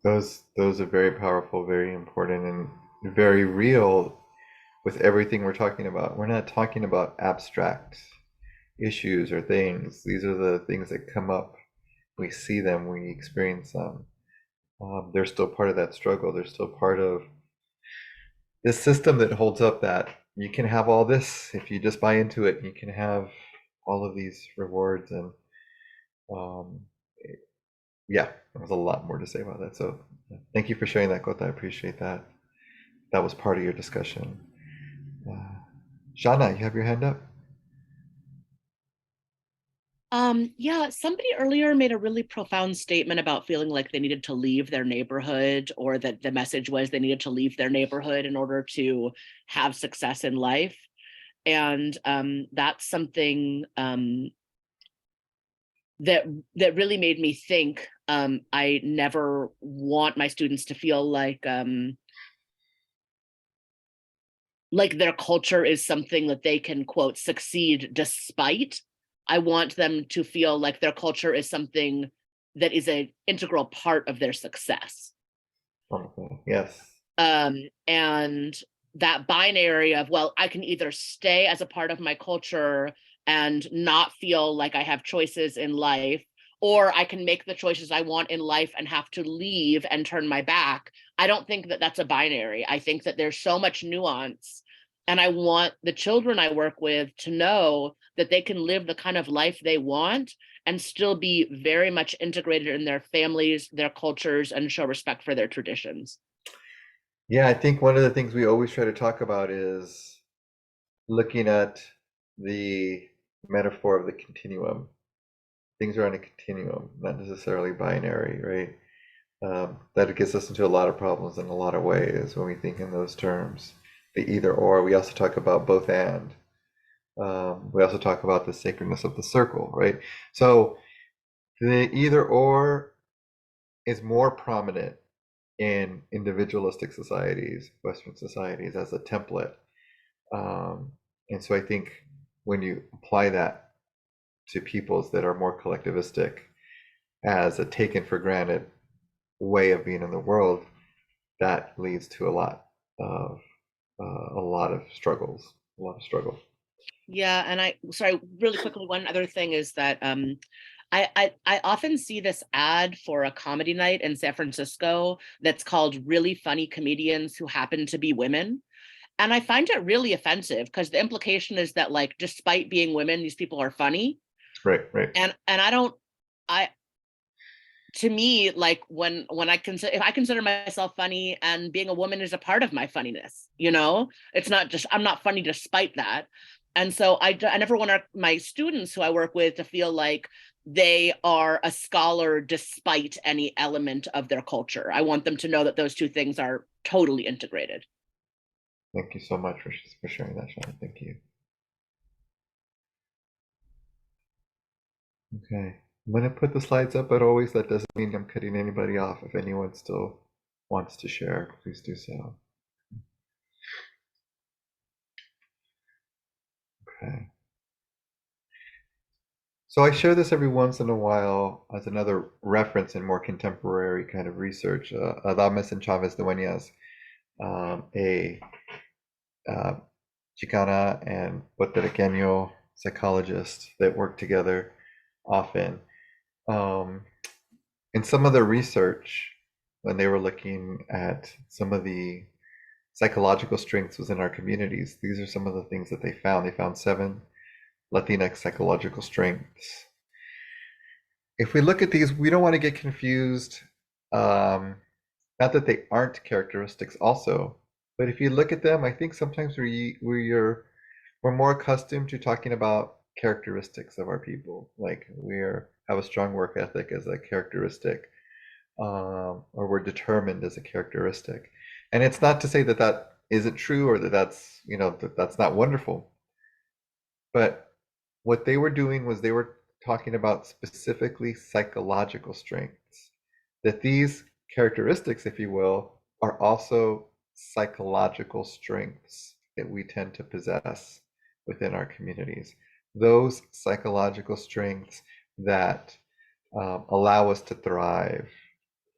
Those are very powerful, very important, and very real with everything we're talking about. We're not talking about abstract issues or things. These are the things that come up. We see them, we experience them. They're still part of that struggle. They're still part of this system that holds up that you can have all this if you just buy into it. You can have all of these rewards, and yeah, there's a lot more to say about that. So thank you for sharing that, Kota. I appreciate that. That was part of your discussion. Shana, you have your hand up? Yeah, somebody earlier made a really profound statement about feeling like they needed to leave their neighborhood, or that the message was they needed to leave their neighborhood in order to have success in life. And that's something that really made me think. I never want my students to feel like their culture is something that they can, quote, succeed despite. I want them to feel like their culture is something that is an integral part of their success. Okay. Yes. And that binary of, well, I can either stay as a part of my culture and not feel like I have choices in life, or I can make the choices I want in life and have to leave and turn my back. I don't think that that's a binary. I think that there's so much nuance. And I want the children I work with to know that they can live the kind of life they want and still be very much integrated in their families, their cultures, and show respect for their traditions. Yeah, I think one of the things we always try to talk about is looking at the metaphor of the continuum. Things are on a continuum, not necessarily binary, right? That gets us into a lot of problems in a lot of ways when we think in those terms. The either or, we also talk about both and. We also talk about the sacredness of the circle, right? So the either or is more prominent in individualistic societies, Western societies, as a template. And so I think when you apply that to peoples that are more collectivistic as a taken for granted way of being in the world, that leads to a lot of struggles, a lot of struggle. Yeah, and sorry, really quickly, one other thing is that I often see this ad for a comedy night in San Francisco that's called Really Funny Comedians Who Happen to Be Women. And I find it really offensive because the implication is that, like, despite being women, these people are funny. Right. And to me, like, when I consider, if I consider myself funny and being a woman is a part of my funniness, it's not just, I'm not funny despite that. And so I never want my students who I work with to feel like they are a scholar despite any element of their culture. I want them to know that those two things are totally integrated. Thank you so much for sharing that, Sean. Thank you. Okay, I'm going to put the slides up, but always that doesn't mean I'm cutting anybody off. If anyone still wants to share, please do so. Okay. So I share this every once in a while as another reference in more contemporary kind of research. Adames and Chavez Dueñas, a Chicana and Puertorriqueño psychologist that work together often. In some of their research, when they were looking at some of the psychological strengths within our communities, these are some of the things that they found. They found 7 Latinx psychological strengths. If we look at these, we don't want to get confused. Not that they aren't characteristics also, but if you look at them, I think sometimes we're more accustomed to talking about characteristics of our people, like have a strong work ethic as a characteristic, or we're determined as a characteristic. And it's not to say that that isn't true or that that's not wonderful. But what they were doing was they were talking about specifically psychological strengths, that these characteristics, if you will, are also psychological strengths that we tend to possess within our communities. Those psychological strengths that allow us to thrive,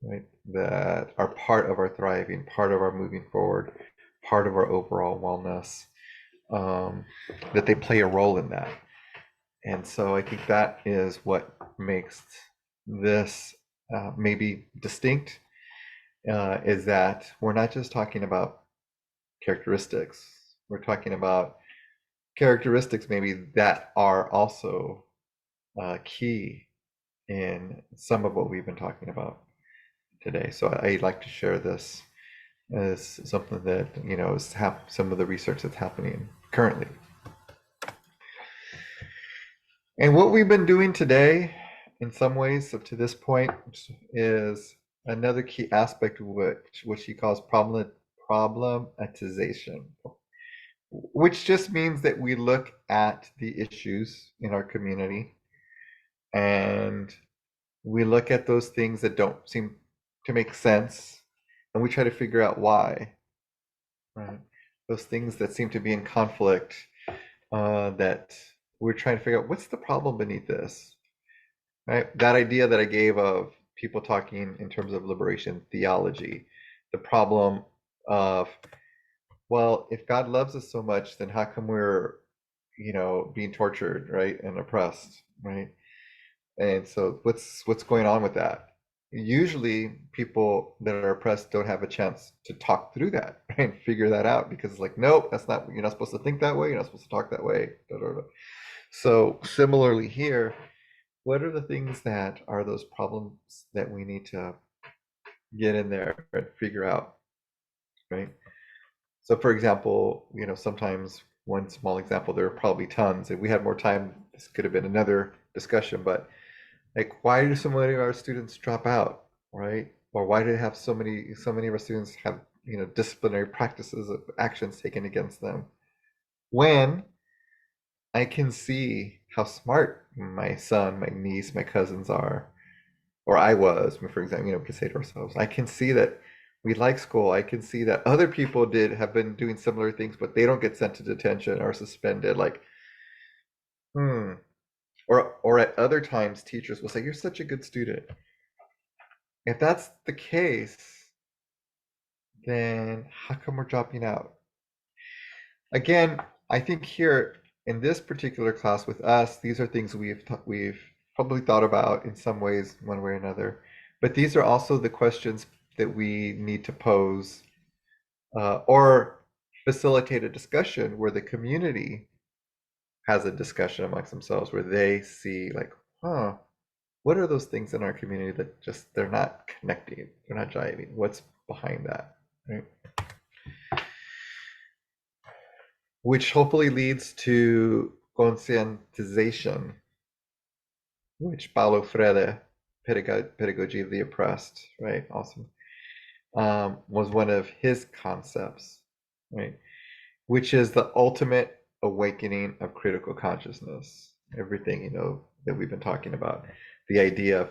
right? That are part of our thriving, part of our moving forward, part of our overall wellness, that they play a role in that. And so I think that is what makes this maybe distinct, is that we're not just talking about characteristics. We're talking about characteristics maybe that are also key in some of what we've been talking about today. So I'd like to share this as something that, is some of the research that's happening currently. And what we've been doing today, in some ways, up to this point, is another key aspect of which he calls problematization, which just means that we look at the issues in our community and we look at those things that don't seem to make sense and we try to figure out why, right? Those things that seem to be in conflict, that we're trying to figure out what's the problem beneath this, right? That idea that I gave of people talking in terms of liberation theology, the problem of well, if God loves us so much, then how come we're, being tortured, right, and oppressed, right? And so what's going on with that? Usually people that are oppressed don't have a chance to talk through that, right? Figure that out, because it's like, nope, that's not, you're not supposed to think that way, you're not supposed to talk that way. Da, da, da. So similarly here, what are the things that are those problems that we need to get in there and figure out, right? So for example, sometimes, one small example, there are probably tons. If we had more time, this could have been another discussion, but like, why do so many of our students drop out, right? Or why do have so many of our students have, disciplinary practices of actions taken against them? When I can see how smart my son, my niece, my cousins are, or I was, for example, we can say to ourselves, I can see that we like school. I can see that other people have been doing similar things, but they don't get sent to detention or suspended. Like, hmm. Or at other times, teachers will say, "You're such a good student." If that's the case, then how come we're dropping out? Again, I think here in this particular class with us, these are things we've probably thought about in some ways, one way or another. But these are also the questions that we need to pose, or facilitate a discussion where the community has a discussion amongst themselves, where they see like, huh, what are those things in our community that just they're not connecting, they're not jiving? What's behind that, right? Which hopefully leads to conscientization, which Paulo Freire, pedagogy of the oppressed, right? Awesome. Was one of his concepts, right? Which is the ultimate awakening of critical consciousness. Everything, that we've been talking about. The idea of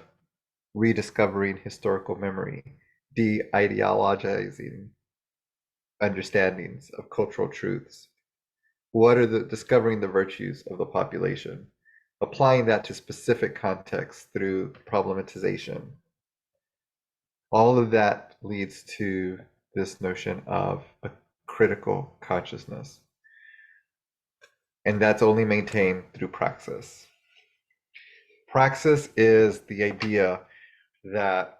rediscovering historical memory, de-ideologizing understandings of cultural truths. What are discovering the virtues of the population, applying that to specific contexts through problematization. All of that leads to this notion of a critical consciousness. And that's only maintained through praxis. Praxis is the idea that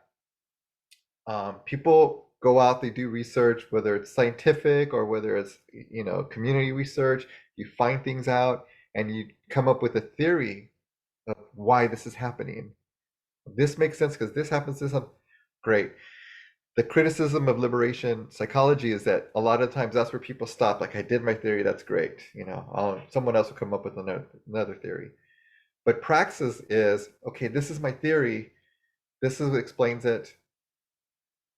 people go out, they do research, whether it's scientific or whether it's community research. You find things out and you come up with a theory of why this is happening. This makes sense because this happens. Great. The criticism of liberation psychology is that a lot of times that's where people stop. Like, I did my theory, that's great. Someone else will come up with another theory. But praxis is, okay, this is my theory. This is what explains it.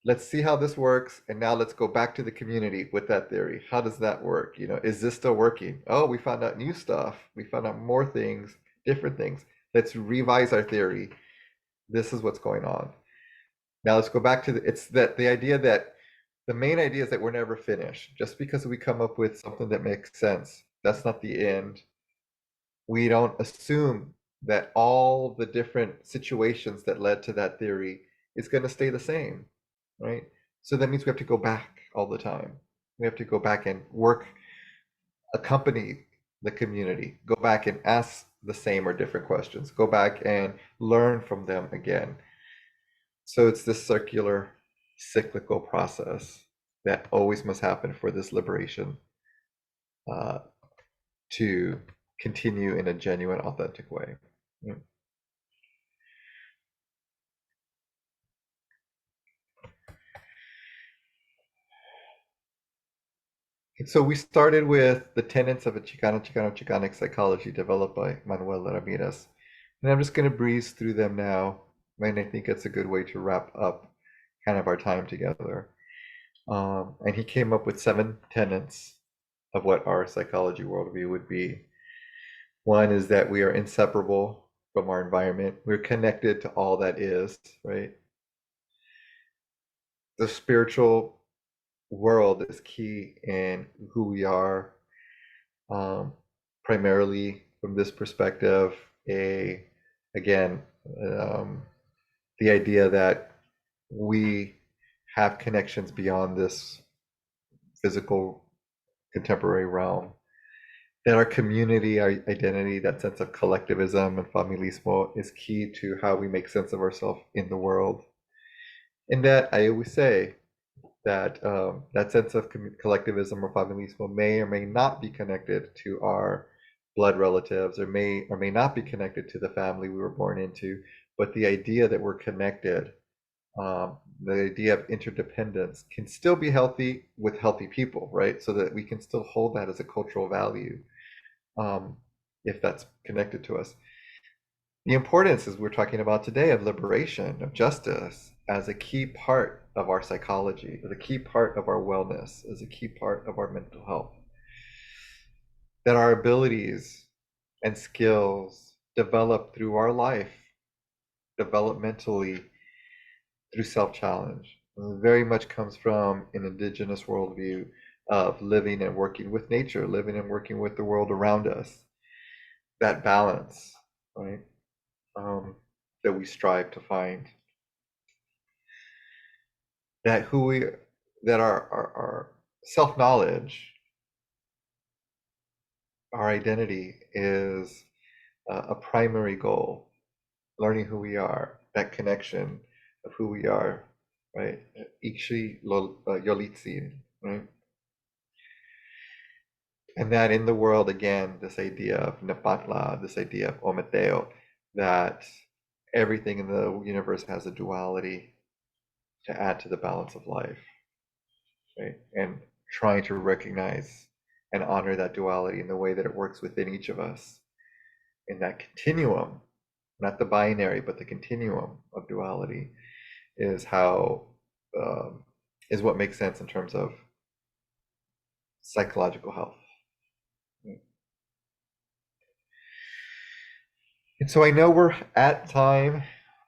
Let's see how this works, and now let's go back to the community with that theory. How does that work? Is this still working? Oh, we found out new stuff. We found out more things, different things. Let's revise our theory. This is what's going on. Now let's go back to the idea that the main idea is that we're never finished. Just because we come up with something that makes sense, that's not the end. We don't assume that all the different situations that led to that theory is going to stay the same, right? So that means we have to go back all the time. We have to go back and accompany the community, go back and ask the same or different questions, go back and learn from them again. So it's this circular, cyclical process that always must happen for this liberation to continue in a genuine, authentic way. And so we started with the tenets of a Chicanx psychology developed by Manuel Ramirez. And I'm just going to breeze through them now, and I think it's a good way to wrap up kind of our time together. And he came up with 7 tenets of what our psychology worldview would be. One is that we are inseparable from our environment. We're connected to all that is, right? The spiritual world is key in who we are, primarily from this perspective. Again, the idea that we have connections beyond this physical contemporary realm. That our community, our identity, that sense of collectivism and familismo is key to how we make sense of ourselves in the world. And that I always say that that sense of collectivism or familismo may or may not be connected to our blood relatives, or may not be connected to the family we were born into, but the idea that we're connected, the idea of interdependence can still be healthy with healthy people, right? So that we can still hold that as a cultural value, if that's connected to us. The importance, as we're talking about today, of liberation, of justice, as a key part of our psychology, as a key part of our wellness, as a key part of our mental health. That our abilities and skills develop through our life, developmentally, through self-challenge. And it very much comes from an indigenous worldview of living and working with nature, living and working with the world around us. That balance, right, that we strive to find. That our self-knowledge, our identity is a primary goal. Learning who we are, that connection of who we are, right? Ixi Yolitzi, right? And that in the world, again, this idea of Nepatla, this idea of Ometeo, that everything in the universe has a duality to add to the balance of life, right? And trying to recognize and honor that duality in the way that it works within each of us, in that continuum, not the binary, but the continuum of duality, is how is what makes sense in terms of psychological health. And so I know we're at time,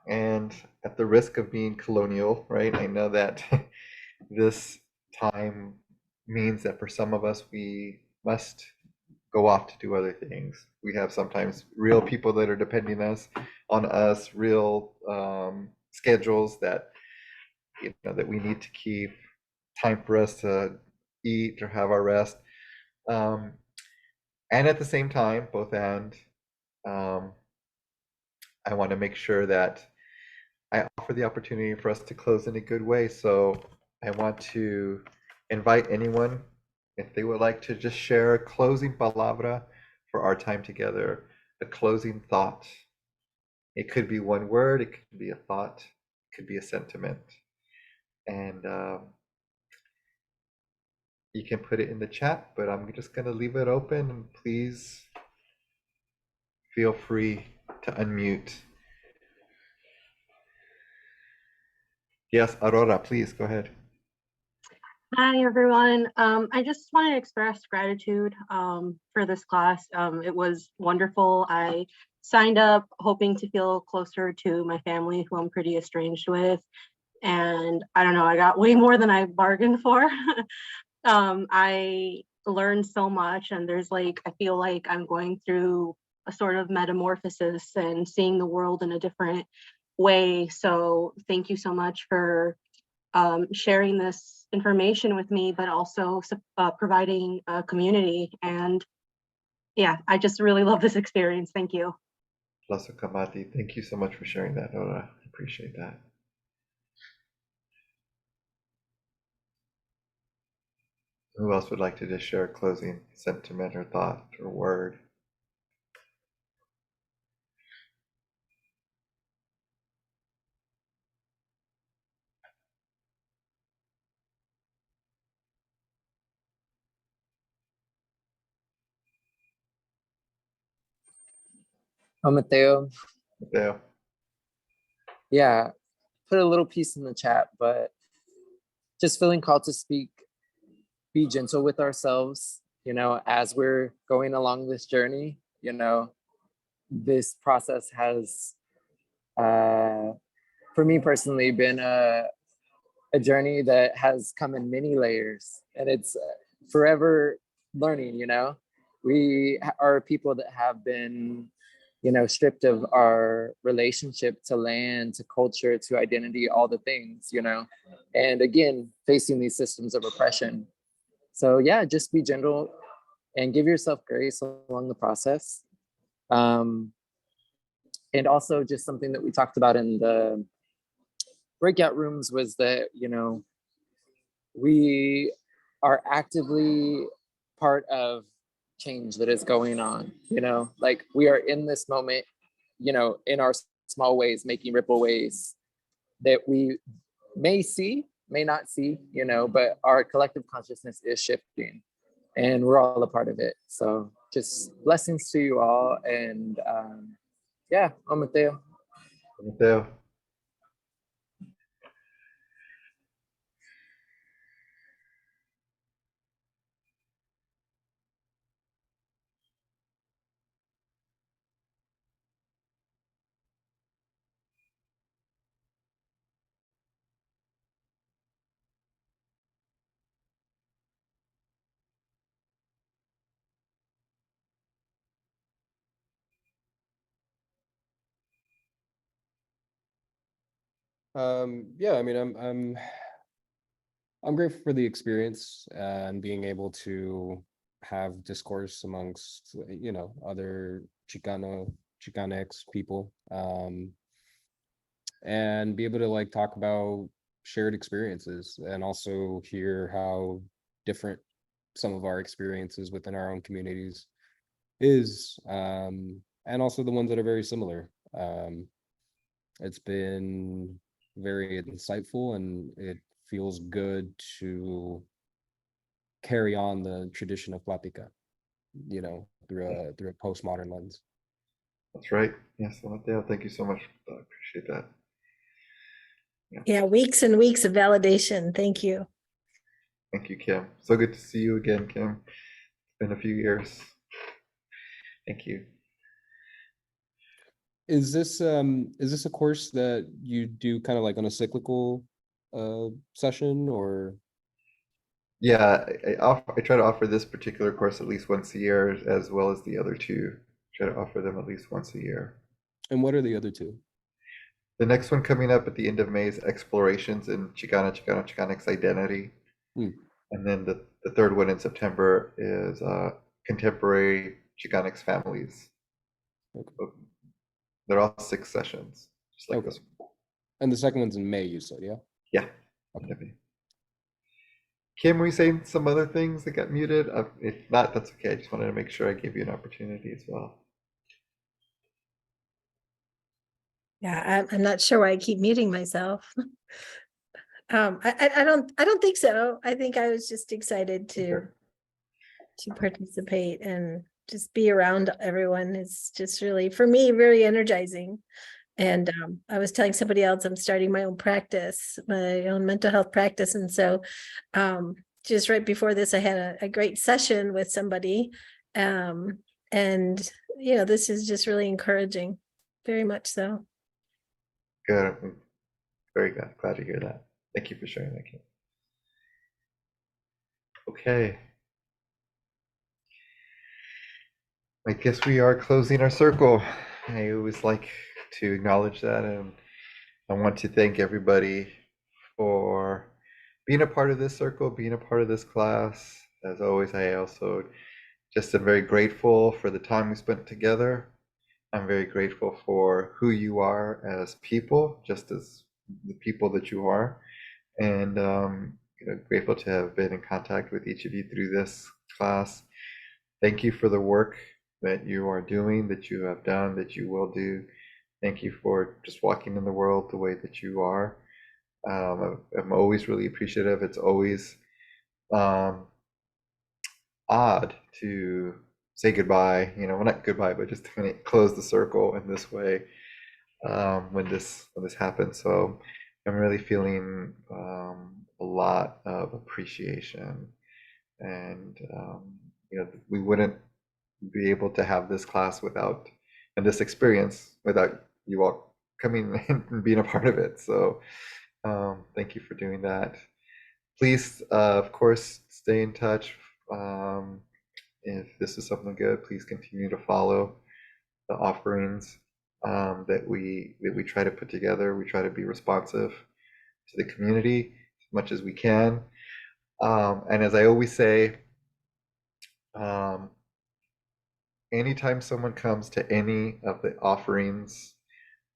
and at the risk of being colonial, right? I know that this time means that for some of us, we must go off to do other things. We have sometimes real people that are depending on us, real schedules that that we need to keep, time for us to eat or have our rest. And at the same time, I want to make sure that I offer the opportunity for us to close in a good way. So I want to invite anyone, if they would like to just share a closing palabra for our time together, a closing thought. It could be one word, it could be a thought, it could be a sentiment. And you can put it in the chat, but I'm just going to leave it open, and please feel free to unmute. Yes, Aurora, please go ahead. Hi, everyone. I just want to express gratitude for this class. It was wonderful. I signed up hoping to feel closer to my family, who I'm pretty estranged with. And I don't know, I got way more than I bargained for. I learned so much, and I feel like I'm going through a sort of metamorphosis and seeing the world in a different way. So thank you so much for sharing this information with me, but also providing a community. And yeah, I just really love this experience. Thank you. Placer Kamati, thank you so much for sharing that, Aurora. I appreciate that. Who else would like to just share a closing sentiment or thought or word? Mateo, Mateo. yeah, put a little piece in the chat, but just feeling called to speak, be gentle with ourselves, as we're going along this journey. This process has, for me personally, been a journey that has come in many layers, and it's forever learning. We are people that have been stripped of our relationship to land, to culture, to identity, all the things, and again, facing these systems of oppression. So yeah, just be gentle and give yourself grace along the process. And also just something that we talked about in the breakout rooms was that, you know, we are actively part of change that is going on, you know, like we are in this moment, you know, in our small ways, making ripple ways that we may see, may not see, you know, but our collective consciousness is shifting and we're all a part of it. So just blessings to you all. And yeah, I'm Mateo. Mateo. Yeah, I mean, I'm grateful for the experience and being able to have discourse amongst, you know, other Chicanx people, and be able to like talk about shared experiences and also hear how different some of our experiences within our own communities is, and also the ones that are very similar. It's been very insightful and it feels good to carry on the tradition of Platica, you know, through a postmodern lens. That's right. Yes, Mateo, thank you so much. I appreciate that. Yeah, weeks and weeks of validation. Thank you. Thank you, Kim. So good to see you again, Kim. It's been a few years. Thank you. Is this a course that you do kind of like on a cyclical session, or? Yeah, I try to offer this particular course at least once a year, as well as the other two. Try to offer them at least once a year. And what are the other two? The next one coming up at the end of May is Explorations in Chicanx Identity. And then the third one in September is Contemporary Chicanx Families. Okay. They're all 6 sessions, just like this one. And the second one's in May, you said, yeah? Yeah. Okay. Kim, were you saying some other things that got muted? If not, that's okay. I just wanted to make sure I gave you an opportunity as well. Yeah, I'm not sure why I keep muting myself. I don't think so. I think I was just excited to participate and just be around everyone. It's just really, for me, very energizing. And I was telling somebody else I'm starting my own practice, my own mental health practice. And so just right before this, I had a great session with somebody. And, you know, this is just really encouraging, very much so. Good. I'm very glad to hear that. Thank you for sharing that, Kim. Okay. I guess we are closing our circle. I always like to acknowledge that, and I want to thank everybody for being a part of this circle, being a part of this class. As always, I also just am very grateful for the time we spent together. I'm very grateful for who you are as people, just as the people that you are, and you know, grateful to have been in contact with each of you through this class. Thank you for the work that you are doing, that you have done, that you will do. Thank you for just walking in the world the way that you are. I'm always really appreciative. It's always odd to say goodbye, you know, well, not goodbye, but just to kind of close the circle in this way when this happens. So I'm really feeling a lot of appreciation, and you know, we wouldn't be able to have this class without, and this experience without you all coming and being a part of it. So thank you for doing that. Please, of course, stay in touch. If this is something good, please continue to follow the offerings that we try to put together. We try to be responsive to the community as much as we can. And as I always say, anytime someone comes to any of the offerings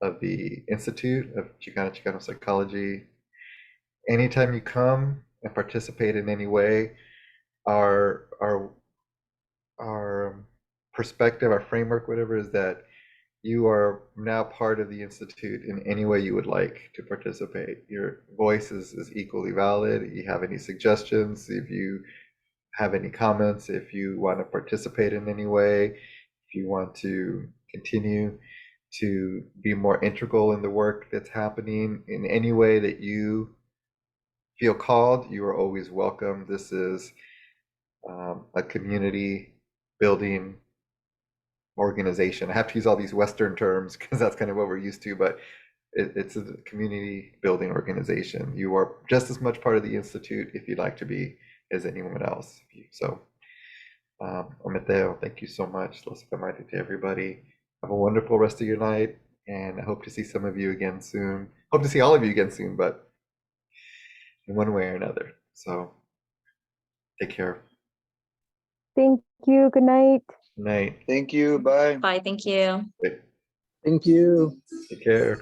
of the Institute of Chicana Psychology, anytime you come and participate in any way, our perspective, our framework, whatever, is that you are now part of the Institute in any way you would like to participate. Your voice is equally valid. If you have any suggestions, if you have any comments, if you want to participate in any way, if you want to continue to be more integral in the work that's happening in any way that you feel called, you are always welcome. This is a community building organization. I have to use all these Western terms because that's kind of what we're used to, but it's a community building organization. You are just as much part of the Institute, if you'd like to be, as anyone else. So, Mateo, thank you so much. Los Camate to everybody. Have a wonderful rest of your night, and I hope to see some of you again soon. Hope to see all of you again soon, but in one way or another. So, take care. Thank you. Good night. Good night. Thank you. Bye. Bye, thank you. Thank you. Take care.